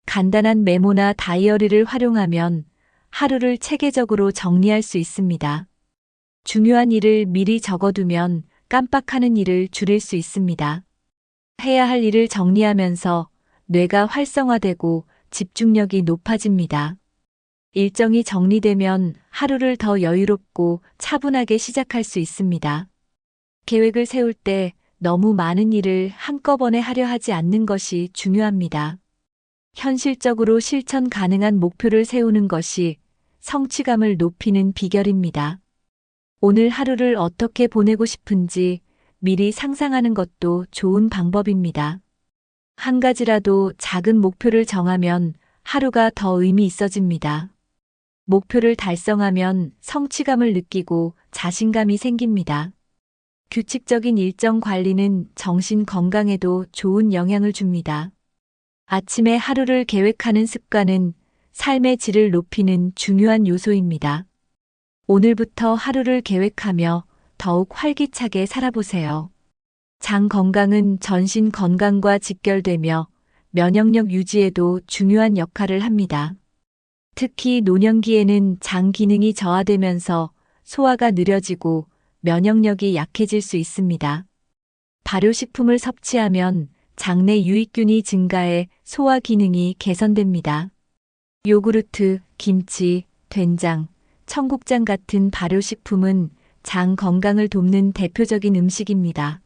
간단한 메모나 다이어리를 활용하면 하루를 체계적으로 정리할 수 있습니다. 중요한 일을 미리 적어두면 깜빡하는 일을 줄일 수 있습니다. 해야 할 일을 정리하면서 뇌가 활성화되고 집중력이 높아집니다. 일정이 정리되면 하루를 더 여유롭고 차분하게 시작할 수 있습니다. 계획을 세울 때 너무 많은 일을 한꺼번에 하려 하지 않는 것이 중요합니다. 현실적으로 실천 가능한 목표를 세우는 것이 성취감을 높이는 비결입니다. 오늘 하루를 어떻게 보내고 싶은지 미리 상상하는 것도 좋은 방법입니다. 한 가지라도 작은 목표를 정하면 하루가 더 의미 있어집니다. 목표를 달성하면 성취감을 느끼고 자신감이 생깁니다. 규칙적인 일정 관리는 정신 건강에도 좋은 영향을 줍니다. 아침에 하루를 계획하는 습관은 삶의 질을 높이는 중요한 요소입니다. 오늘부터 하루를 계획하며 더욱 활기차게 살아보세요. 장 건강은 전신 건강과 직결되며 면역력 유지에도 중요한 역할을 합니다. 특히 노년기에는 장 기능이 저하되면서 소화가 느려지고 면역력이 약해질 수 있습니다. 발효식품을 섭취하면 장내 유익균이 증가해 소화 기능이 개선됩니다. 요구르트, 김치, 된장, 청국장 같은 발효식품은 장 건강을 돕는 대표적인 음식입니다.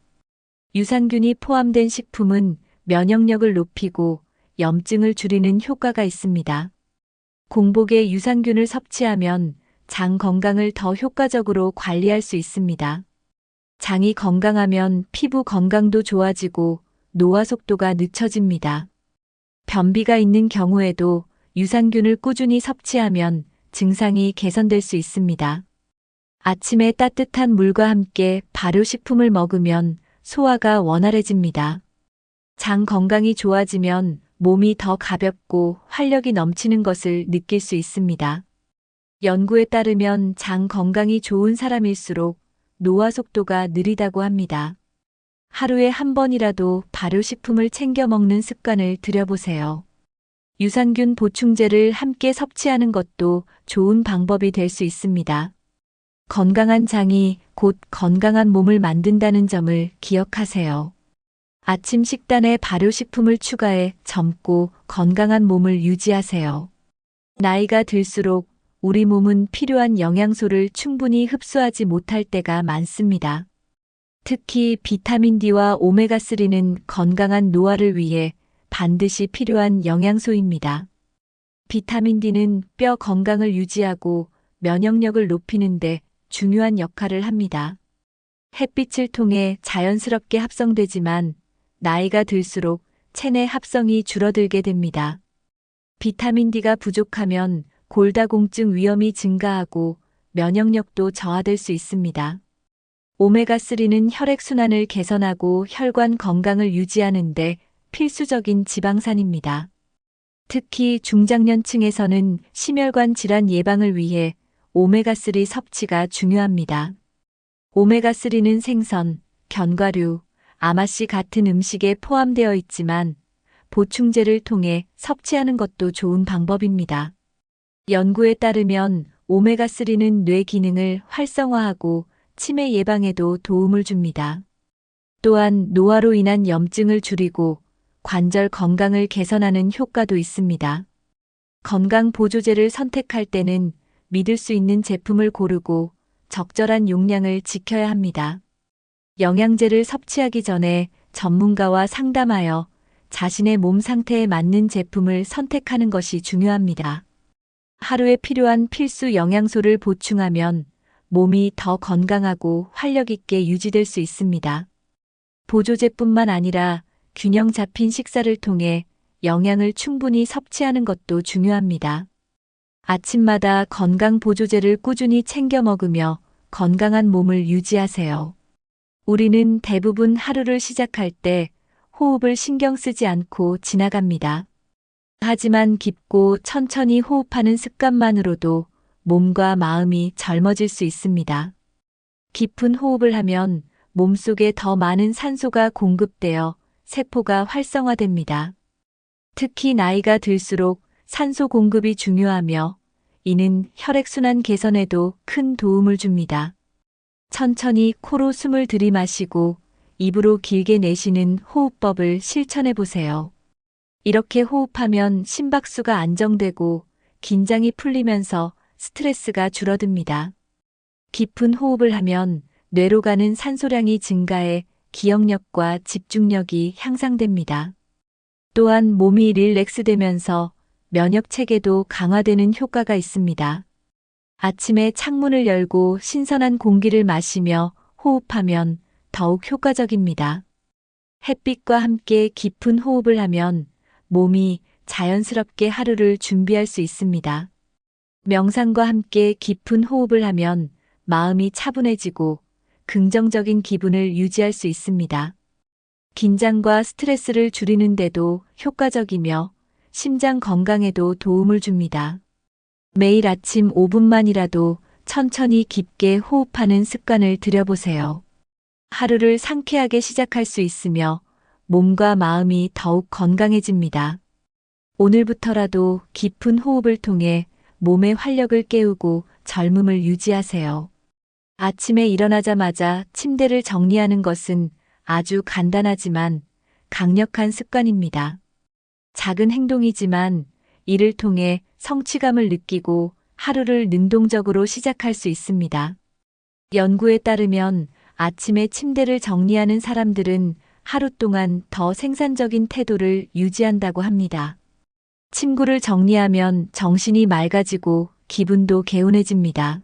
유산균이 포함된 식품은 면역력을 높이고 염증을 줄이는 효과가 있습니다. 공복에 유산균을 섭취하면 장 건강을 더 효과적으로 관리할 수 있습니다. 장이 건강하면 피부 건강도 좋아지고 노화 속도가 늦춰집니다. 변비가 있는 경우에도 유산균을 꾸준히 섭취하면 증상이 개선될 수 있습니다. 아침에 따뜻한 물과 함께 발효식품을 먹으면 소화가 원활해집니다. 장 건강이 좋아지면 몸이 더 가볍고 활력이 넘치는 것을 느낄 수 있습니다. 연구에 따르면 장 건강이 좋은 사람일수록 노화 속도가 느리다고 합니다. 하루에 한 번이라도 발효식품을 챙겨 먹는 습관을 들여보세요. 유산균 보충제를 함께 섭취하는 것도 좋은 방법이 될 수 있습니다. 건강한 장이 곧 건강한 몸을 만든다는 점을 기억하세요. 아침 식단에 발효식품을 추가해 젊고 건강한 몸을 유지하세요. 나이가 들수록 우리 몸은 필요한 영양소를 충분히 흡수하지 못할 때가 많습니다. 특히 비타민 D와 오메가3는 건강한 노화를 위해 반드시 필요한 영양소입니다. 비타민 D는 뼈 건강을 유지하고 면역력을 높이는 데 중요한 역할을 합니다. 햇빛을 통해 자연스럽게 합성되지만 나이가 들수록 체내 합성이 줄어들게 됩니다. 비타민 D가 부족하면 골다공증 위험이 증가하고 면역력도 저하될 수 있습니다. 오메가3는 혈액순환을 개선하고 혈관 건강을 유지하는 데 필수적인 지방산입니다. 특히 중장년층에서는 심혈관 질환 예방을 위해 오메가3 섭취가 중요합니다. 오메가3는 생선, 견과류, 아마씨 같은 음식에 포함되어 있지만 보충제를 통해 섭취하는 것도 좋은 방법입니다. 연구에 따르면 오메가3는 뇌 기능을 활성화하고 치매 예방에도 도움을 줍니다. 또한 노화로 인한 염증을 줄이고 관절 건강을 개선하는 효과도 있습니다. 건강 보조제를 선택할 때는 믿을 수 있는 제품을 고르고 적절한 용량을 지켜야 합니다. 영양제를 섭취하기 전에 전문가와 상담하여 자신의 몸 상태에 맞는 제품을 선택하는 것이 중요합니다. 하루에 필요한 필수 영양소를 보충하면 몸이 더 건강하고 활력 있게 유지될 수 있습니다. 보조제뿐만 아니라 균형 잡힌 식사를 통해 영양을 충분히 섭취하는 것도 중요합니다. 아침마다 건강 보조제를 꾸준히 챙겨 먹으며 건강한 몸을 유지하세요. 우리는 대부분 하루를 시작할 때 호흡을 신경 쓰지 않고 지나갑니다. 하지만 깊고 천천히 호흡하는 습관만으로도 몸과 마음이 젊어질 수 있습니다. 깊은 호흡을 하면 몸속에 더 많은 산소가 공급되어 세포가 활성화됩니다. 특히 나이가 들수록 산소 공급이 중요하며 이는 혈액순환 개선에도 큰 도움을 줍니다. 천천히 코로 숨을 들이마시고 입으로 길게 내쉬는 호흡법을 실천해 보세요. 이렇게 호흡하면 심박수가 안정되고 긴장이 풀리면서 스트레스가 줄어듭니다. 깊은 호흡을 하면 뇌로 가는 산소량이 증가해 기억력과 집중력이 향상됩니다. 또한 몸이 릴렉스되면서 면역 체계도 강화되는 효과가 있습니다. 아침에 창문을 열고 신선한 공기를 마시며 호흡하면 더욱 효과적입니다. 햇빛과 함께 깊은 호흡을 하면 몸이 자연스럽게 하루를 준비할 수 있습니다. 명상과 함께 깊은 호흡을 하면 마음이 차분해지고 긍정적인 기분을 유지할 수 있습니다. 긴장과 스트레스를 줄이는데도 효과적이며 심장 건강에도 도움을 줍니다. 매일 아침 5분만이라도 천천히 깊게 호흡하는 습관을 들여보세요. 하루를 상쾌하게 시작할 수 있으며 몸과 마음이 더욱 건강해집니다. 오늘부터라도 깊은 호흡을 통해 몸의 활력을 깨우고 젊음을 유지하세요. 아침에 일어나자마자 침대를 정리하는 것은 아주 간단하지만 강력한 습관입니다. 작은 행동이지만 이를 통해 성취감을 느끼고 하루를 능동적으로 시작할 수 있습니다. 연구에 따르면 아침에 침대를 정리하는 사람들은 하루 동안 더 생산적인 태도를 유지한다고 합니다. 침구를 정리하면 정신이 맑아지고 기분도 개운해집니다.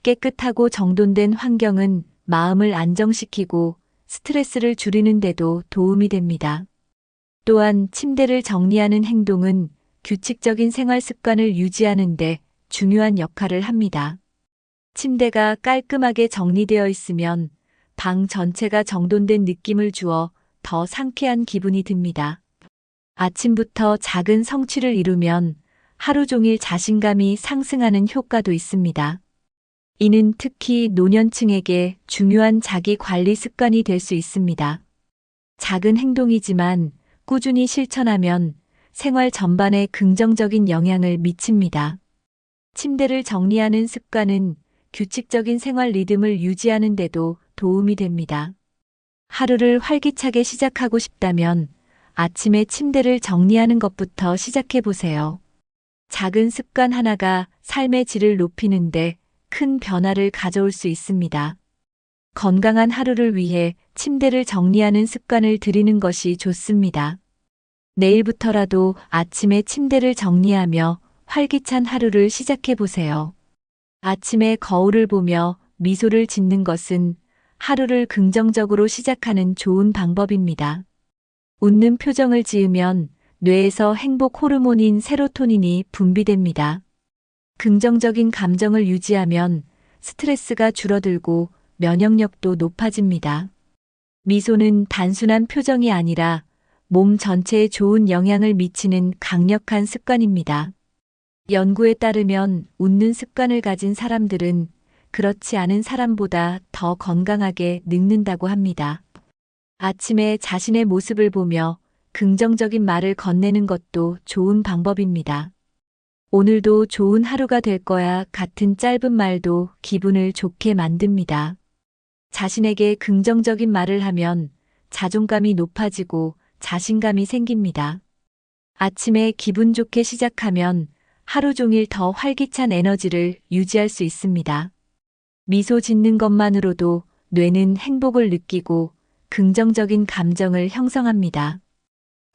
깨끗하고 정돈된 환경은 마음을 안정시키고 스트레스를 줄이는 데도 도움이 됩니다. 또한 침대를 정리하는 행동은 규칙적인 생활 습관을 유지하는 데 중요한 역할을 합니다. 침대가 깔끔하게 정리되어 있으면 방 전체가 정돈된 느낌을 주어 더 상쾌한 기분이 듭니다. 아침부터 작은 성취를 이루면 하루 종일 자신감이 상승하는 효과도 있습니다. 이는 특히 노년층에게 중요한 자기 관리 습관이 될 수 있습니다. 작은 행동이지만 꾸준히 실천하면 생활 전반에 긍정적인 영향을 미칩니다. 침대를 정리하는 습관은 규칙적인 생활 리듬을 유지하는 데도 도움이 됩니다. 하루를 활기차게 시작하고 싶다면 아침에 침대를 정리하는 것부터 시작해 보세요. 작은 습관 하나가 삶의 질을 높이는데 큰 변화를 가져올 수 있습니다. 건강한 하루를 위해 침대를 정리하는 습관을 들이는 것이 좋습니다. 내일부터라도 아침에 침대를 정리하며 활기찬 하루를 시작해 보세요. 아침에 거울을 보며 미소를 짓는 것은 하루를 긍정적으로 시작하는 좋은 방법입니다. 웃는 표정을 지으면 뇌에서 행복 호르몬인 세로토닌이 분비됩니다. 긍정적인 감정을 유지하면 스트레스가 줄어들고 면역력도 높아집니다. 미소는 단순한 표정이 아니라 몸 전체에 좋은 영향을 미치는 강력한 습관입니다. 연구에 따르면 웃는 습관을 가진 사람들은 그렇지 않은 사람보다 더 건강하게 늙는다고 합니다. 아침에 자신의 모습을 보며 긍정적인 말을 건네는 것도 좋은 방법입니다. 오늘도 좋은 하루가 될 거야 같은 짧은 말도 기분을 좋게 만듭니다. 자신에게 긍정적인 말을 하면 자존감이 높아지고 자신감이 생깁니다. 아침에 기분 좋게 시작하면 하루 종일 더 활기찬 에너지를 유지할 수 있습니다. 미소 짓는 것만으로도 뇌는 행복을 느끼고 긍정적인 감정을 형성합니다.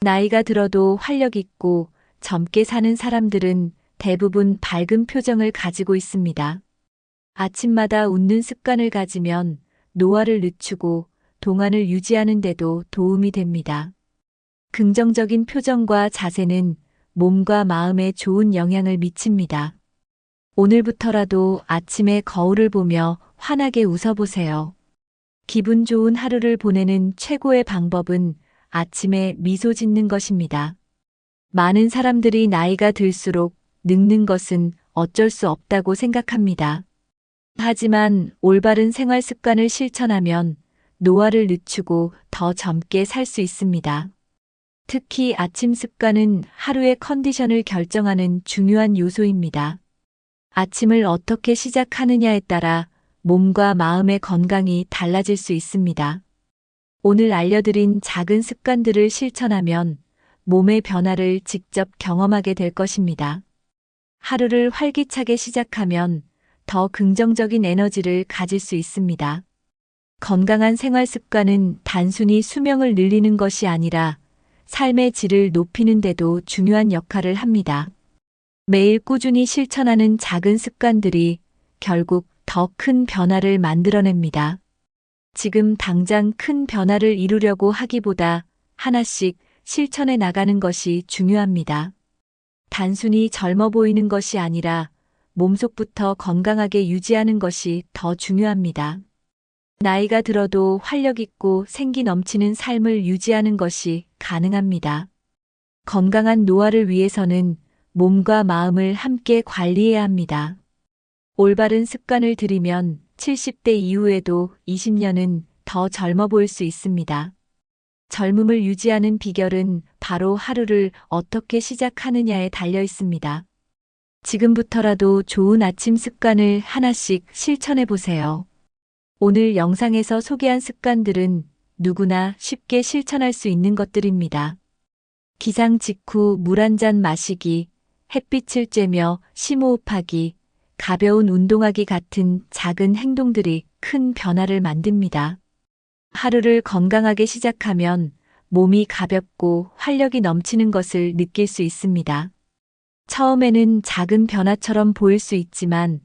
나이가 들어도 활력 있고 젊게 사는 사람들은 대부분 밝은 표정을 가지고 있습니다. 아침마다 웃는 습관을 가지면 노화를 늦추고 동안을 유지하는 데도 도움이 됩니다. 긍정적인 표정과 자세는 몸과 마음에 좋은 영향을 미칩니다. 오늘부터라도 아침에 거울을 보며 환하게 웃어보세요. 기분 좋은 하루를 보내는 최고의 방법은 아침에 미소 짓는 것입니다. 많은 사람들이 나이가 들수록 늙는 것은 어쩔 수 없다고 생각합니다. 하지만 올바른 생활 습관을 실천하면 노화를 늦추고 더 젊게 살 수 있습니다. 특히 아침 습관은 하루의 컨디션을 결정하는 중요한 요소입니다. 아침을 어떻게 시작하느냐에 따라 몸과 마음의 건강이 달라질 수 있습니다. 오늘 알려드린 작은 습관들을 실천하면 몸의 변화를 직접 경험하게 될 것입니다. 하루를 활기차게 시작하면 더 긍정적인 에너지를 가질 수 있습니다. 건강한 생활 습관은 단순히 수명을 늘리는 것이 아니라 삶의 질을 높이는 데도 중요한 역할을 합니다. 매일 꾸준히 실천하는 작은 습관들이 결국 더 큰 변화를 만들어냅니다. 지금 당장 큰 변화를 이루려고 하기보다 하나씩 실천해 나가는 것이 중요합니다. 단순히 젊어 보이는 것이 아니라 몸속부터 건강하게 유지하는 것이 더 중요합니다. 나이가 들어도 활력 있고 생기 넘치는 삶을 유지하는 것이 가능합니다. 건강한 노화를 위해서는 몸과 마음을 함께 관리해야 합니다. 올바른 습관을 들이면 70대 이후에도 20년은 더 젊어 보일 수 있습니다. 젊음을 유지하는 비결은 바로 하루를 어떻게 시작하느냐에 달려 있습니다. 지금부터라도 좋은 아침 습관을 하나씩 실천해 보세요. 오늘 영상에서 소개한 습관들은 누구나 쉽게 실천할 수 있는 것들입니다. 기상 직후 물 한 잔 마시기, 햇빛을 쬐며 심호흡하기, 가벼운 운동하기 같은 작은 행동들이 큰 변화를 만듭니다. 하루를 건강하게 시작하면 몸이 가볍고 활력이 넘치는 것을 느낄 수 있습니다. 처음에는 작은 변화처럼 보일 수 있지만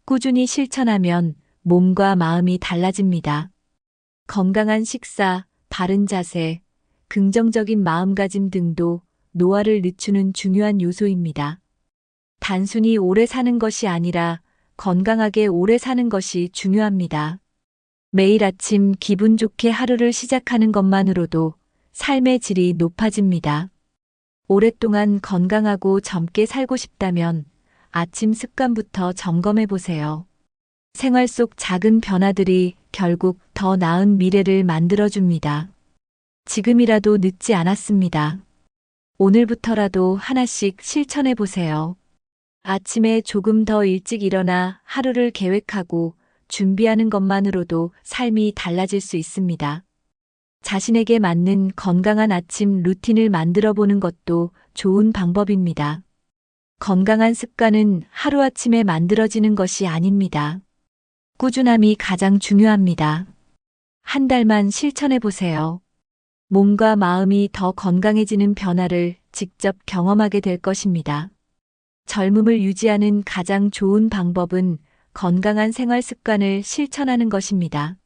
꾸준히 실천하면 몸과 마음이 달라집니다. 건강한 식사, 바른 자세, 긍정적인 마음가짐 등도 노화를 늦추는 중요한 요소입니다. 단순히 오래 사는 것이 아니라 건강하게 오래 사는 것이 중요합니다. 매일 아침 기분 좋게 하루를 시작하는 것만으로도 삶의 질이 높아집니다. 오랫동안 건강하고 젊게 살고 싶다면 아침 습관부터 점검해 보세요. 생활 속 작은 변화들이 결국 더 나은 미래를 만들어줍니다. 지금이라도 늦지 않았습니다. 오늘부터라도 하나씩 실천해 보세요. 아침에 조금 더 일찍 일어나 하루를 계획하고 준비하는 것만으로도 삶이 달라질 수 있습니다. 자신에게 맞는 건강한 아침 루틴을 만들어 보는 것도 좋은 방법입니다. 건강한 습관은 하루아침에 만들어지는 것이 아닙니다. 꾸준함이 가장 중요합니다. 한 달만 실천해 보세요. 몸과 마음이 더 건강해지는 변화를 직접 경험하게 될 것입니다. 젊음을 유지하는 가장 좋은 방법은 건강한 생활 습관을 실천하는 것입니다.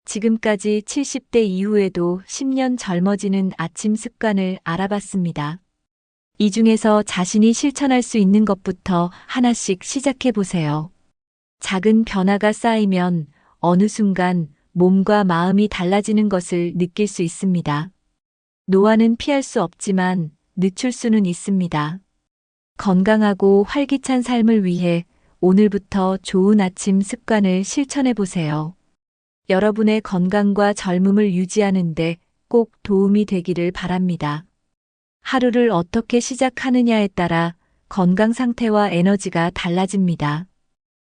지금까지 70대 이후에도 10년 젊어지는 아침 습관을 알아봤습니다. 이 중에서 자신이 실천할 수 있는 것부터 하나씩 시작해 보세요. 작은 변화가 쌓이면 어느 순간 몸과 마음이 달라지는 것을 느낄 수 있습니다. 노화는 피할 수 없지만 늦출 수는 있습니다. 건강하고 활기찬 삶을 위해 오늘부터 좋은 아침 습관을 실천해 보세요. 여러분의 건강과 젊음을 유지하는데 꼭 도움이 되기를 바랍니다. 하루를 어떻게 시작하느냐에 따라 건강 상태와 에너지가 달라집니다.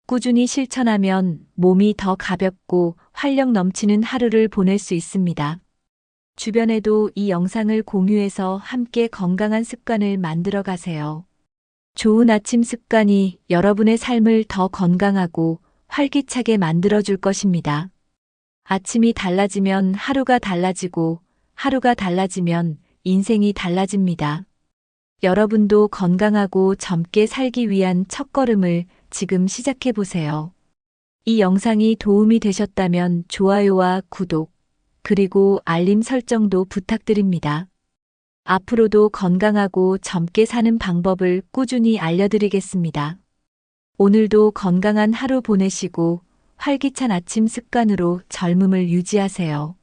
꾸준히 실천하면 몸이 더 가볍고 활력 넘치는 하루를 보낼 수 있습니다. 주변에도 이 영상을 공유해서 함께 건강한 습관을 만들어 가세요. 좋은 아침 습관이 여러분의 삶을 더 건강하고 활기차게 만들어 줄 것입니다. 아침이 달라지면 하루가 달라지고 하루가 달라지면 인생이 달라집니다. 여러분도 건강하고 젊게 살기 위한 첫걸음을 지금 시작해 보세요. 이 영상이 도움이 되셨다면 좋아요와 구독, 그리고 알림 설정도 부탁드립니다. 앞으로도 건강하고 젊게 사는 방법을 꾸준히 알려드리겠습니다. 오늘도 건강한 하루 보내시고 활기찬 아침 습관으로 젊음을 유지하세요.